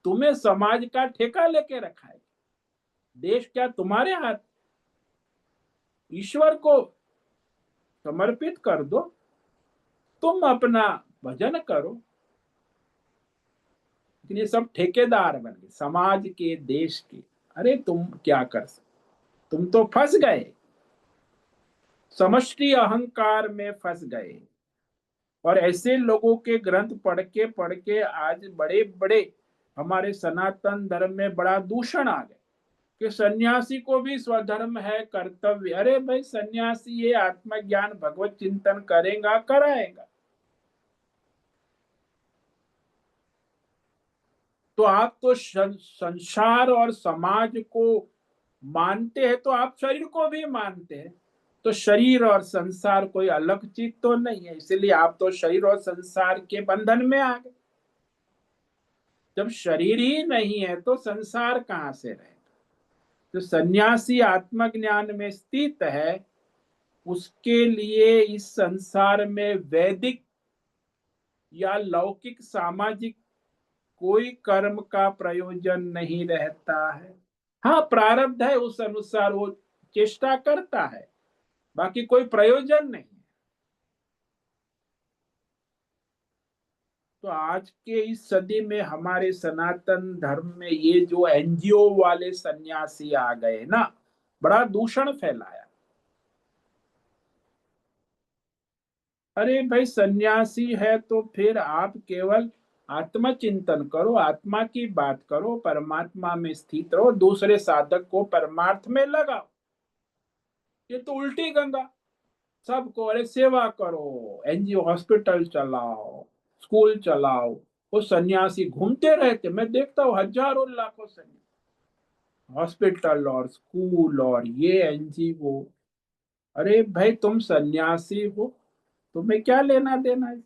तुम्हें समाज का ठेका लेके रखा है, देश क्या तुम्हारे हाथ? ईश्वर को समर्पित कर दो, तुम अपना भजन करो। लेकिन ये सब ठेकेदार बन गए समाज के, देश के। अरे तुम क्या कर सकते? तुम तो फंस गए, समष्टि अहंकार में फंस गए। और ऐसे लोगों के ग्रंथ पढ़ के आज बड़े बड़े हमारे सनातन धर्म में बड़ा दूषण आ गया कि सन्यासी को भी स्वधर्म है, कर्तव्य। अरे भाई, सन्यासी ये आत्मज्ञान भगवत चिंतन करेगा, कराएगा। तो आप तो संसार और समाज को मानते हैं, तो आप शरीर को भी मानते हैं। तो शरीर और संसार कोई अलग चीज तो नहीं है, इसलिए आप तो शरीर और संसार के बंधन में आ गए। जब शरीर ही नहीं है तो संसार कहां से रहेगा? जो सन्यासी आत्मज्ञान में स्थित है, उसके लिए इस संसार में वैदिक या लौकिक सामाजिक कोई कर्म का प्रयोजन नहीं रहता है। हाँ, प्रारब्ध है, उस अनुसार वो चेष्टा करता है, बाकी कोई प्रयोजन नहीं। तो आज के इस सदी में हमारे सनातन धर्म में ये जो एनजीओ वाले सन्यासी आ गए ना, बड़ा दूषण फैलाया। अरे भाई, सन्यासी है तो फिर आप केवल आत्मचिंतन करो, आत्मा की बात करो, परमात्मा में स्थित रहो, दूसरे साधक को परमार्थ में लगाओ। ये तो उल्टी गंगा। सबको अरे सेवा करो, एनजीओ हॉस्पिटल चलाओ, स्कूल चलाओ। वो सन्यासी घूमते रहते, मैं देखता हूँ हजारों लाखों सन्यासी, हॉस्पिटल और स्कूल और ये एनजीओ। अरे भाई, तुम सन्यासी हो, तुम्हें क्या लेना देना है?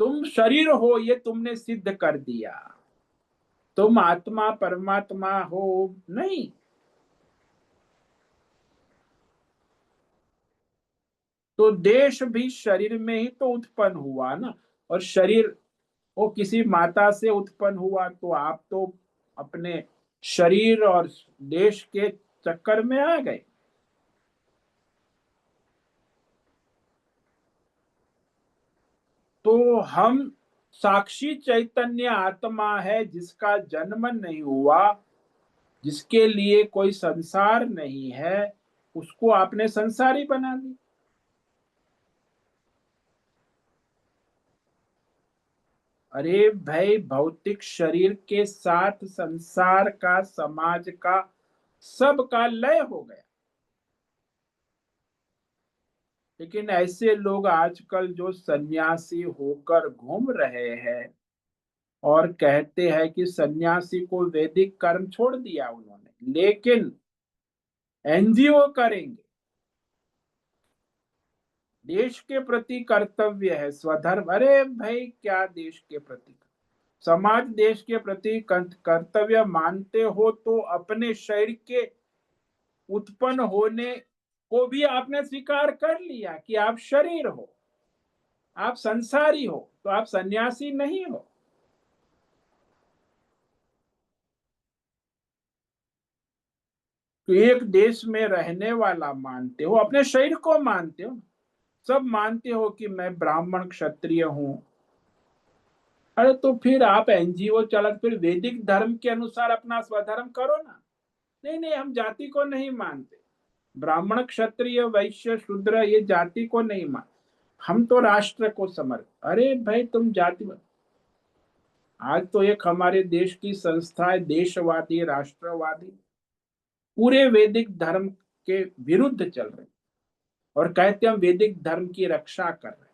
तुम शरीर हो, ये तुमने सिद्ध कर दिया। तुम आत्मा परमात्मा हो नहीं। तो देश भी शरीर में ही तो उत्पन्न हुआ ना। और शरीर वो किसी माता से उत्पन्न हुआ, तो आप तो अपने शरीर और देश के चक्कर में आ गए। तो हम साक्षी चैतन्य आत्मा है, जिसका जन्म नहीं हुआ, जिसके लिए कोई संसार नहीं है, उसको आपने संसारी बना दी। अरे भाई, भौतिक शरीर के साथ संसार का, समाज का, सबका लय हो गया। लेकिन ऐसे लोग आजकल जो सन्यासी होकर घूम रहे हैं और कहते हैं कि सन्यासी को वैदिक कर्म छोड़ दिया उन्होंने, लेकिन एनजीओ करेंगे, देश के प्रति कर्तव्य है, स्वधर्म। अरे भाई, क्या देश के प्रति समाज देश के प्रति कर्तव्य मानते हो, तो अपने शरीर के उत्पन्न होने को भी आपने स्वीकार कर लिया कि आप शरीर हो, आप संसारी हो, तो आप सन्यासी नहीं हो। तो एक देश में रहने वाला मानते हो, अपने शरीर को मानते हो, सब मानते हो कि मैं ब्राह्मण क्षत्रिय हूं। अरे तो फिर आप एनजीओ चला, फिर वैदिक धर्म के अनुसार अपना स्वधर्म करो ना। नहीं नहीं, हम जाति को नहीं मानते, ब्राह्मण क्षत्रिय वैश्य शूद्र ये जाति को नहीं मान, हम तो राष्ट्र को समर्थ। अरे भाई, तुम जाति, आज तो एक हमारे देश की संस्था है देशवादी राष्ट्रवादी, पूरे वैदिक धर्म के विरुद्ध चल रहे और कहते हैं हम वैदिक धर्म की रक्षा कर रहे हैं।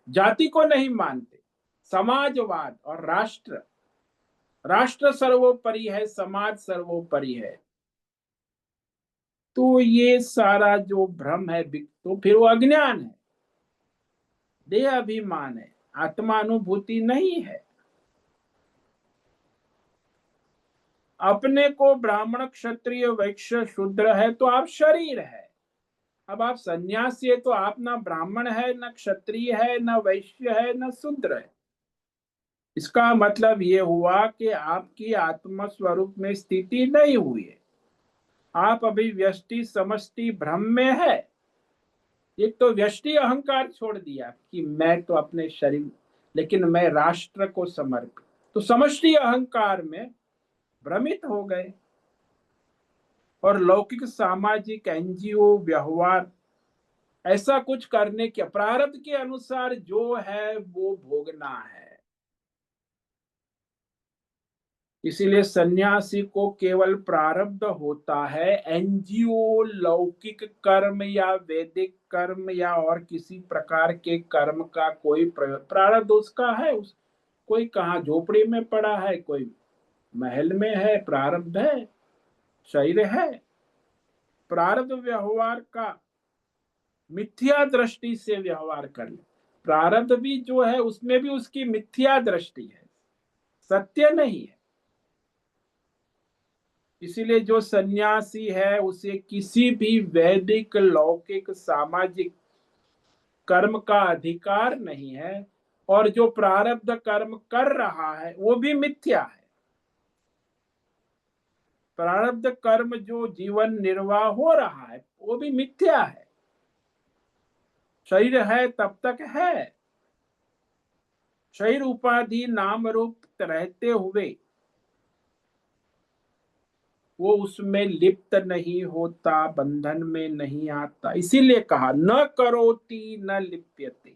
जाति को नहीं मानते, समाजवाद और राष्ट्र, राष्ट्र सर्वोपरि है, समाज सर्वोपरि है। तो ये सारा जो भ्रम है, तो फिर वो अज्ञान है, देह अभिमान है, आत्मानुभूति नहीं है। अपने को ब्राह्मण क्षत्रिय वैश्य शूद्र है तो आप शरीर है। अब आप सन्यासी है तो आप ना ब्राह्मण है, न क्षत्रिय है, न वैश्य है, न शूद्र है। इसका मतलब ये हुआ कि आपकी आत्म स्वरूप में स्थिति नहीं हुई है, आप अभी व्यष्टि समष्टि भ्रम में है। एक तो व्यष्टि अहंकार छोड़ दिया कि मैं तो अपने शरीर, लेकिन मैं राष्ट्र को समर्पित, तो समष्टि अहंकार में भ्रमित हो गए। और लौकिक सामाजिक एनजीओ व्यवहार ऐसा कुछ करने के प्रारब्ध के अनुसार जो है वो भोगना है। इसीलिए सन्यासी को केवल प्रारब्ध होता है, एनजीओ लौकिक कर्म या वैदिक कर्म या और किसी प्रकार के कर्म का कोई प्रारब्ध उसका है। कोई कहाँ झोपड़ी में पड़ा है, कोई महल में है, प्रारब्ध है, शरीर है। प्रारब्ध व्यवहार का मिथ्या दृष्टि से व्यवहार कर ले। प्रारब्ध भी जो है उसमें भी उसकी मिथ्या दृष्टि है, सत्य नहीं है। इसीलिए जो सन्यासी है उसे किसी भी वैदिक लौकिक सामाजिक कर्म का अधिकार नहीं है, और जो प्रारब्ध कर्म कर रहा है वो भी मिथ्या है। प्रारब्ध कर्म जो जीवन निर्वाह हो रहा है वो भी मिथ्या है। शरीर है तब तक है, शरीर उपाधि नाम रूप रहते हुए वो उसमें लिप्त नहीं होता, बंधन में नहीं आता। इसीलिए कहा न करोति न लिप्यते।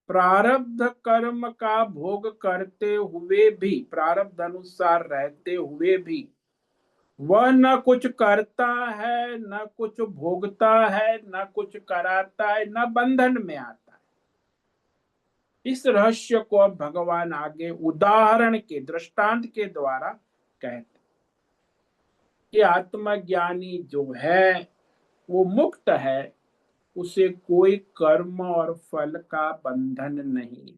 प्रारब्ध कर्म का भोग करते हुए भी, प्रारब्ध अनुसार रहते हुए भी वह न कुछ करता है, न कुछ भोगता है, न कुछ कराता है, न बंधन में आता है। इस रहस्य को अब भगवान आगे उदाहरण के दृष्टांत के द्वारा कहते कि आत्मज्ञानी जो है वो मुक्त है, उसे कोई कर्म और फल का बंधन नहीं।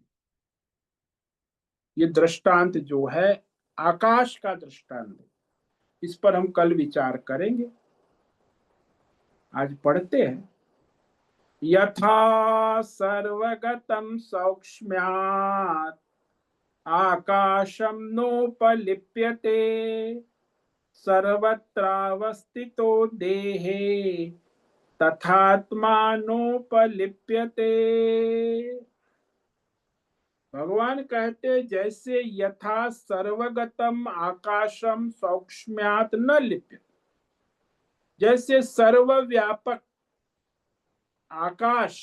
ये दृष्टांत जो है आकाश का दृष्टांत, इस पर हम कल विचार करेंगे। आज पढ़ते हैं। यथा सर्वगतं सौक्ष्म्यात् आकाशं नोपलिप्यते सर्वत्रावस्थितो देहे तथात्मानोपलिप्यते। भगवान कहते जैसे यथा सर्वगतम आकाशम सौक्ष्म्यात् न लिप्यते, जैसे सर्वव्यापक आकाश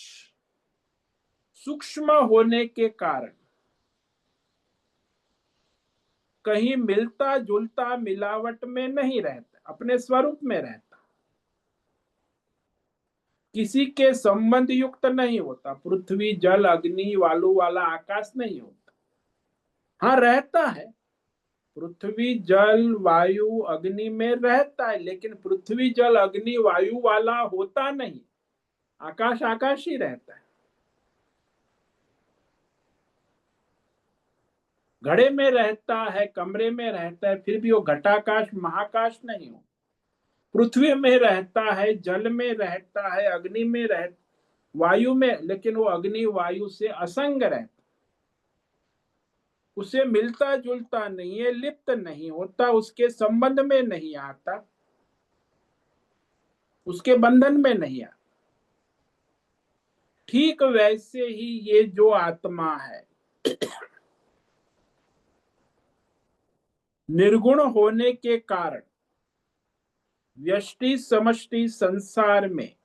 सूक्ष्म होने के कारण कहीं मिलता जुलता मिलावट में नहीं रहता, अपने स्वरूप में रहता, किसी के संबंध युक्त नहीं होता। पृथ्वी जल अग्नि वालू वाला आकाश नहीं होता। हाँ रहता है, पृथ्वी जल वायु अग्नि में रहता है, लेकिन पृथ्वी जल अग्नि वायु वाला होता नहीं। आकाश आकाश ही रहता है। घड़े में रहता है, कमरे में रहता है, फिर भी वो घटाकाश महाकाश नहीं हो। पृथ्वी में रहता है, जल में रहता है, अग्नि में रहता, वायु में, लेकिन वो अग्नि वायु से असंग रहता, उसे मिलता जुलता नहीं है, लिप्त नहीं होता, उसके संबंध में नहीं आता, उसके बंधन में नहीं आता। ठीक वैसे ही ये जो आत्मा है निर्गुण होने के कारण व्यष्टि समष्टि संसार में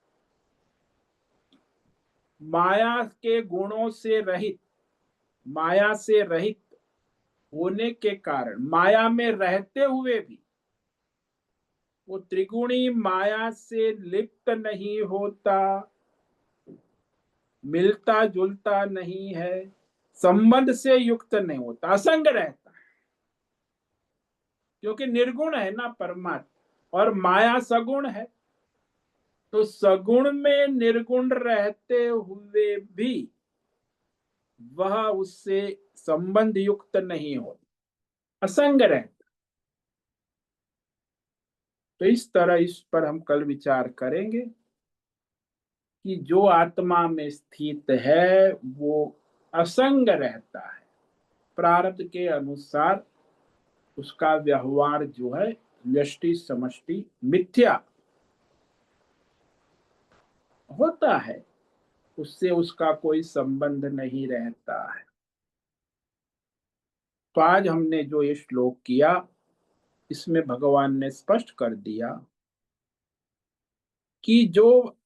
माया के गुणों से रहित, माया से रहित होने के कारण, माया में रहते हुए भी वो त्रिगुणी माया से लिप्त नहीं होता, मिलता जुलता नहीं है, संबंध से युक्त नहीं होता, असंग रहता है। क्योंकि निर्गुण है ना परमात्मा, और माया सगुण है, तो सगुण में निर्गुण रहते हुए भी वह उससे संबंध युक्त नहीं होता, असंग रहता। तो इस तरह इस पर हम कल विचार करेंगे कि जो आत्मा में स्थित है वो असंग रहता है, प्रारब्ध के अनुसार उसका व्यवहार जो है व्यष्टि समष्टि मिथ्या होता है, उससे उसका कोई संबंध नहीं रहता है। तो आज हमने जो ये श्लोक किया, इसमें भगवान ने स्पष्ट कर दिया कि जो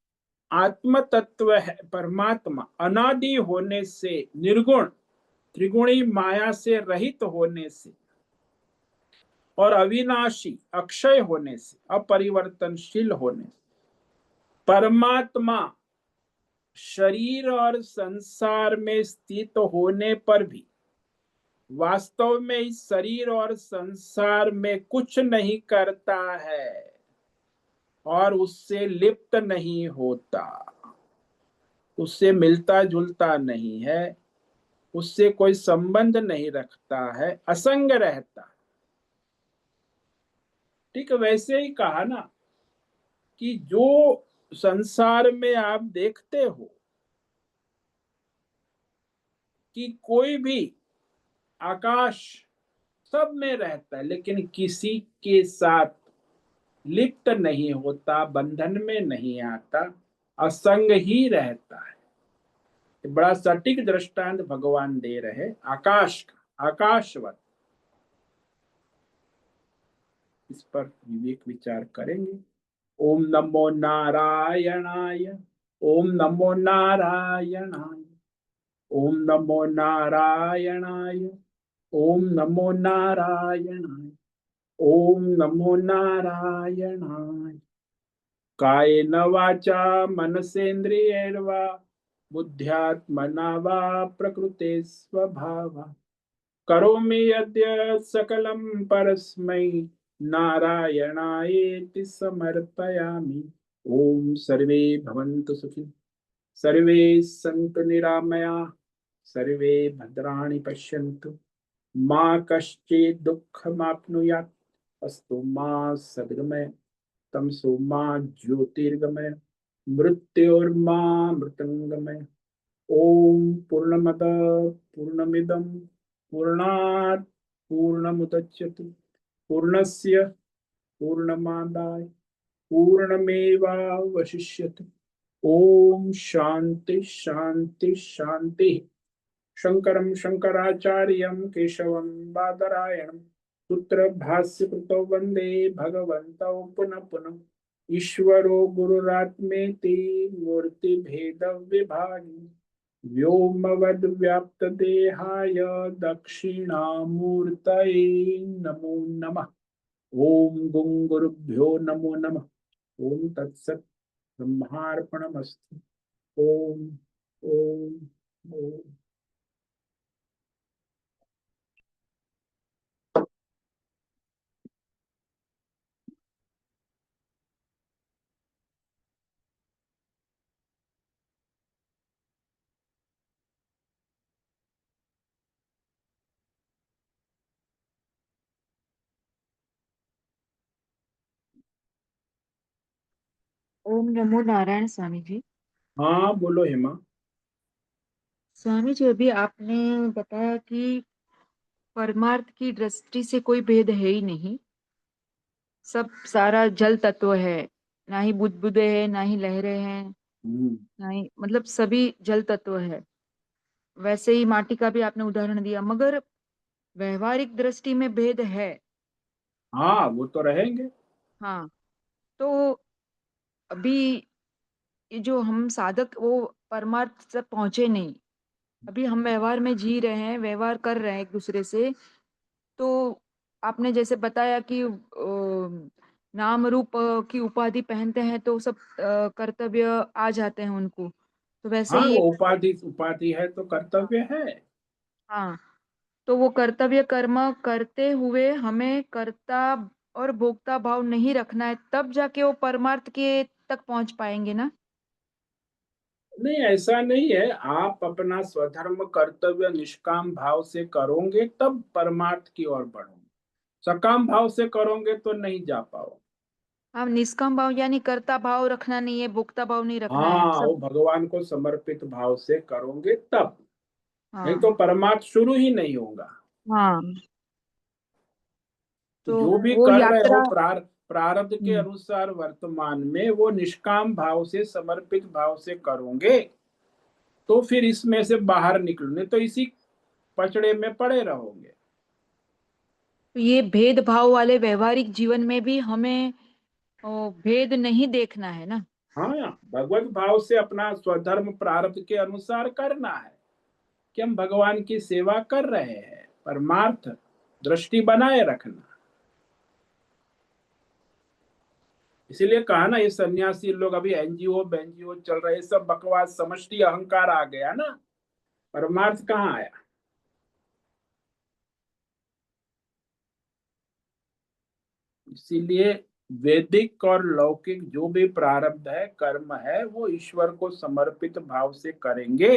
आत्म तत्व है परमात्मा, अनादि होने से निर्गुण, त्रिगुणी माया से रहित होने से और अविनाशी अक्षय होने से, अपरिवर्तनशील होने से परमात्मा शरीर और संसार में स्थित होने पर भी वास्तव में इस शरीर और संसार में कुछ नहीं करता है और उससे लिप्त नहीं होता, उससे मिलता जुलता नहीं है, उससे कोई संबंध नहीं रखता है, असंग रहता। ठीक वैसे ही कहा ना कि जो संसार में आप देखते हो कि कोई भी आकाश सब में रहता है लेकिन किसी के साथ लिप्त नहीं होता, बंधन में नहीं आता, असंग ही रहता है। बड़ा सटीक दृष्टांत भगवान दे रहे आकाश का, आकाशवत। इस पर विवेक विचार करेंगे। ओम नमो नारायणाय, ओम नमो नारायणाय, ओम नमो नारायणाय, ओम नमो नारायणाय, ओम नमो नारायणाय। कायेन वाचा मनसेन्द्रियैर्वा बुद्ध्यात्मना वा प्रकृते स्वभावात् करोमि यद्यत् सकलं परस्मै नारायणायेति समर्पयामि। ओम सर्वे भवन्तु सुखिनः, सर्वे सन्तु निरामयाः, सर्वे भद्राणि पश्यन्तु, मा कश्चित् दुःखमाप्नुयात्। अस्तु मा सद्गमय, तमसो मा ज्योतिर्गमय, मृत्योर्मा मृतंगमय। ओम पूर्णमद पूर्णमिदं पूर्णात् पूर्णमुदच्यते पूर्णस्य पूर्णमादाय पूर्णमेवावशिष्यते। ओम शांति शांति शांति। शंकरं शंकराचार्यं केशवं बादरायणं सूत्र भाष्य कृतौ वंदे भगवन्तौ पुनः पुनः। ईश्वरो गुरुरात्मेति मूर्ति भेद विभागी व्योमवद्व्याप्तदेहाय दक्षिणामूर्तये नमो नमः। ओम गुं गुरुभ्यो नमो नमः। ओम तत्सत् ब्रह्मार्पणमस्तु। ओम ओम ओम। ओम नमो नारायण स्वामी जी। हाँ बोलो हेमा। स्वामी जी, अभी आपने बताया कि परमार्थ की दृष्टि से कोई भेद है ही नहीं, सब सारा जल तत्व है, ना ही बुदबुदे है, ना ही लहरें हैं, हम्म, ना ही मतलब सभी जल तत्व है। वैसे ही माटी का भी आपने उदाहरण दिया, मगर व्यवहारिक दृष्टि में भेद है। हाँ वो तो रहेंगे। हाँ, तो अभी ये जो हम साधक वो परमार्थ तक पहुंचे नहीं, अभी हम व्यवहार में जी रहे हैं, व्यवहार कर रहे हैं एक दूसरे से। तो आपने जैसे बताया कि नाम रूप की उपाधि पहनते हैं तो सब कर्तव्य आ जाते हैं उनको, तो वैसे हाँ ही वो उपाधि उपाधि है तो कर्तव्य है। हाँ, तो वो कर्तव्य कर्म करते हुए हमें कर्ता और भोक्ता भाव नहीं रखना है, तब जाके वो परमार्थ के तक पहुंच पाएंगे ना। नहीं ऐसा नहीं है, आप अपना स्वधर्म कर्तव्य निष्काम भाव से करोगे तब परमार्थ की ओर बढ़ोगे, सकाम भाव से करोगे तो नहीं जा पाओ। हाँ, निष्काम भाव यानी कर्ता भाव रखना नहीं है, भोक्ता भाव नहीं रखना है हाँ वो सब। भगवान को समर्पित भाव से करोगे तब, नहीं हाँ तो परमार्थ शुरू ही नहीं होगा। हाँ, तो तो जो भी वो कर रहे हो यात्रा। प्रारब्ध के हम्म, अनुसार वर्तमान में वो निष्काम भाव से समर्पित भाव से करोगे तो फिर इसमें से बाहर निकलने तो इसी पचड़े में पड़े रहोगे। तो ये भेदभाव वाले व्यवहारिक जीवन में भी हमें भेद नहीं देखना है ना। हाँ भगवत भाव से अपना स्वधर्म प्रारब्ध के अनुसार करना है। कि हम भगवान की सेवा कर रहे हैं, परमार्थ दृष्टि बनाए रखना। इसीलिए कहा ना, ये सन्यासी लोग अभी एनजीओ बेंजीओ चल रहे, सब बकवास, समष्टि अहंकार आ गया ना, परमार्थ कहाँ आया। इसीलिए वैदिक और लौकिक जो भी प्रारब्ध है, कर्म है, वो ईश्वर को समर्पित भाव से करेंगे,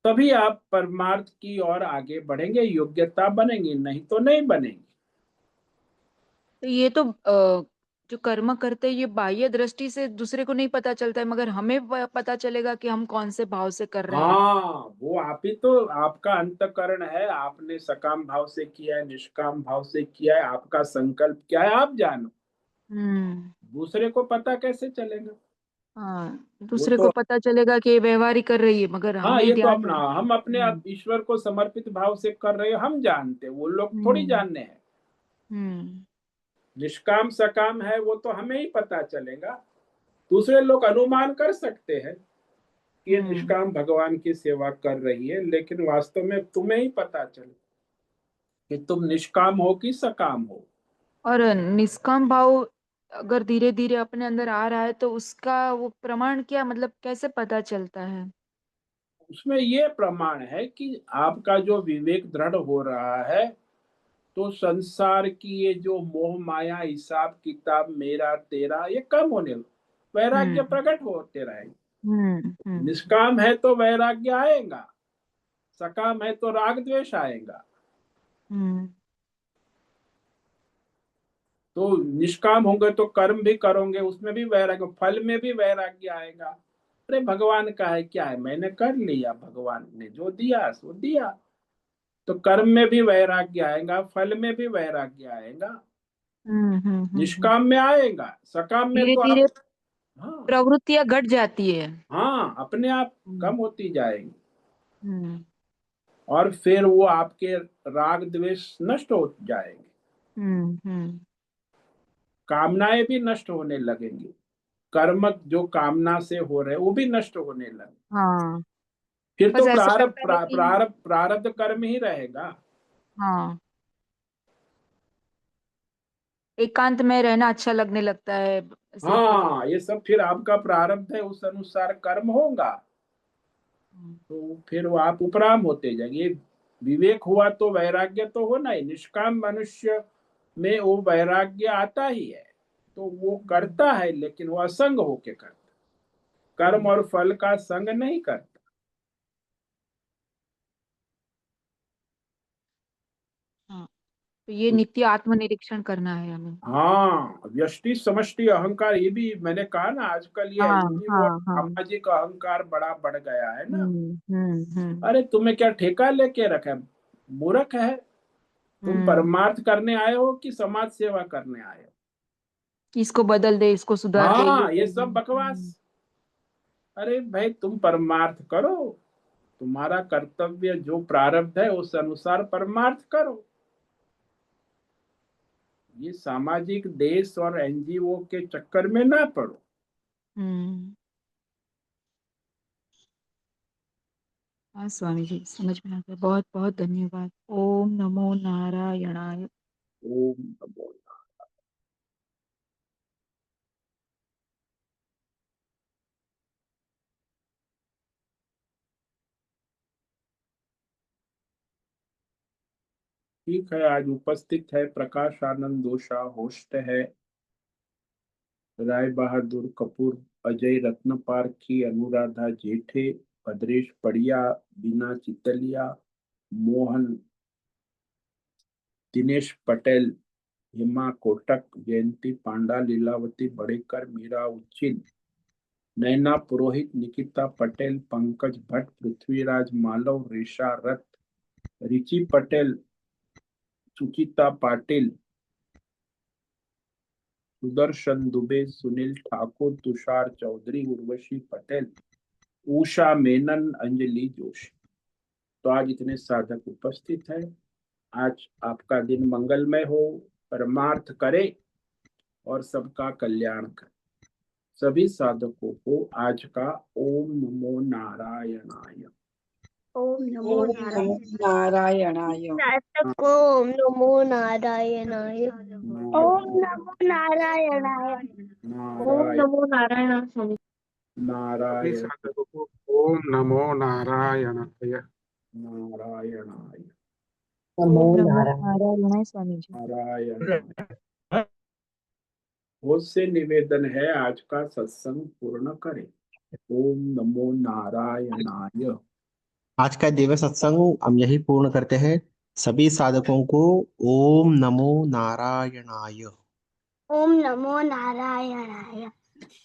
तभी आप परमार्थ की ओर आगे बढ़ेंगे, योग्यता बनेंगी, नहीं तो नहीं बनेंगी। तो ये तो जो कर्म करते हैं ये बाह्य दृष्टि से दूसरे को नहीं पता चलता है, मगर हमें पता चलेगा कि हम कौन से भाव से कर रहे हैं। हाँ, वो आप ही तो, आपका अंतःकरण है, आपने सकाम भाव से किया है, निष्काम भाव से किया है, आपका संकल्प क्या है आप जानो। हम्म। दूसरे को पता कैसे चलेगा। हाँ, वो दूसरे को तो, पता चलेगा कि ये व्यवहार ही कर रही है, मगर हाँ, हमें ये तो ध्यान अपना, नहीं। हम अपने हम्म। ईश्वर को समर्पित भाव से कर रहे हो, हम जानते, वो लोग थोड़ी हम्म। जानने हैं। हम्म। निष्काम सकाम है वो तो हमें ही पता चलेगा, दूसरे लोग अनुमान कर सकते हैं कि ये हम्म। निष्काम भगवान की सेवा कर रही है, लेकिन वास्तव में तुम्हें ही पता चले कि तुम निष्काम हो कि सकाम हो। और निष्काम भाव अगर धीरे धीरे अपने अंदर आ रहा है तो उसका वो प्रमाण क्या, मतलब कैसे पता चलता है? उसमें ये प्रमाण है कि आपका जो विवेक दृढ़ हो रहा है, तो संसार की ये जो मोह माया हिसाब किताब मेरा तेरा ये कम होने, वैराग्य हम्म। प्रकट होते रहेंगे। हम्म। हम्म। निष्काम है तो वैराग्य आएगा, सकाम है तो राग द्वेष आएगा। हम्म। तो निष्काम होंगे तो कर्म भी करोगे, उसमें भी वैराग्य, फल में भी वैराग्य आएगा। अरे भगवान का है, क्या है, मैंने कर लिया, भगवान ने जो दिया सो दिया। तो कर्म में भी वैराग्य आएगा, फल में भी वैराग्य आएगा, हम्म। निष्काम में आएगा, सकाम में धीरे तो आप, धीरे हाँ, प्रवृत्तियां घट जाती है। हाँ, अपने आप हम्म। कम होती जाएगी। हम्म। और फिर वो आपके राग द्वेष नष्ट हो जाएंगे, हम्म। कामनाएं भी नष्ट होने लगेंगी, कर्म जो कामना से हो रहे वो भी नष्ट होने लगे। हाँ, फिर बस तो ऐसा प्रारब्ध लगता है कि प्रारब्ध कर्म ही रहेगा। हाँ, एकांत में रहना अच्छा लगने लगता है, ऐसे कि हाँ, ये सब फिर आपका प्रारब्ध है, उस अनुसार कर्म होगा, तो फिर वो आप उपराम होते जाएंगे। विवेक हुआ तो वैराग्य तो होना ही, निष्काम मनुष्य में वो वैराग्य आता ही है, तो वो करता है, लेकिन वो असंग होके करता, कर्म और फल का संग नहीं करता। हाँ, तो ये तो नित्य आत्मनिरीक्षण करना है हमें। हाँ, व्यष्टि समष्टि अहंकार, ये भी मैंने कहा ना, आजकल ये हाँ। एनजीओ और हाँ। हाँ। सामाजिक अहंकार बड़ा बढ़ गया है ना। हम्म। अरे तुम्हें क्या ठेका लेके रखा है, मूर्ख है। तुम हम्म। परमार्थ करने आए हो कि समाज सेवा करने आए हो। इसको बदल दे, इसको सुधार दे, ये हाँ, ये कर दे। सब बकवास। अरे भाई, तुम परमार्थ करो, तुम्हारा कर्तव्य जो प्रारब्ध है उस अनुसार परमार्थ करो। ये सामाजिक देश और एनजीओ के चक्कर में ना पड़ो। हम्म। हाँ स्वामी जी, समझ में आ गया। बहुत बहुत धन्यवाद। ओम नमो नारायणाय। ओम नमो। ठीक है, आज उपस्थित है प्रकाश आनंद दोषा, होस्ट है राय बहादुर कपूर, अजय रत्न पारखी, अनुराधा जेठे, भद्रेश पड़िया, बीना चितलिया, मोहन, दिनेश पटेल, हेमा कोटक, जयंती पांडा, लीलावती बड़ेकर, मीरा उच्छिल, नैना पुरोहित, निकिता पटेल, पंकज भट्ट, पृथ्वीराज मालव, रेशा रथ, रिची पटेल, सुचिता पाटिल, सुदर्शन दुबे, सुनील ठाकुर, तुषार चौधरी, उर्वशी पटेल, उषा मेनन, अंजलि जोशी। तो आज इतने साधक उपस्थित हैं। आज आपका दिन मंगलमय हो, परमार्थ करे और सबका कल्याण करे। सभी साधकों को आज का ओम नमो नारायणाय। ओम नमो ओम नमो नारायणाय। नारायण ओम नमो नारायणाय ओम नमो नारायणाय ओम नारायण नमो नारायण स्वामी सभी नारायण साधकों को ओम नमो नारायणाय। नारायणाय नमो ओम नमो नारायण नारायणाय स्वामी जी। नारायण। बहुत से निवेदन है, आज का सत्संग पूर्ण करें। ओम नमो नारायणाय। आज का दिव्य सत्संग हम यही पूर्ण करते हैं। सभी साधकों को ओम नमो नारायणाय। ओम नमो नारायणाय।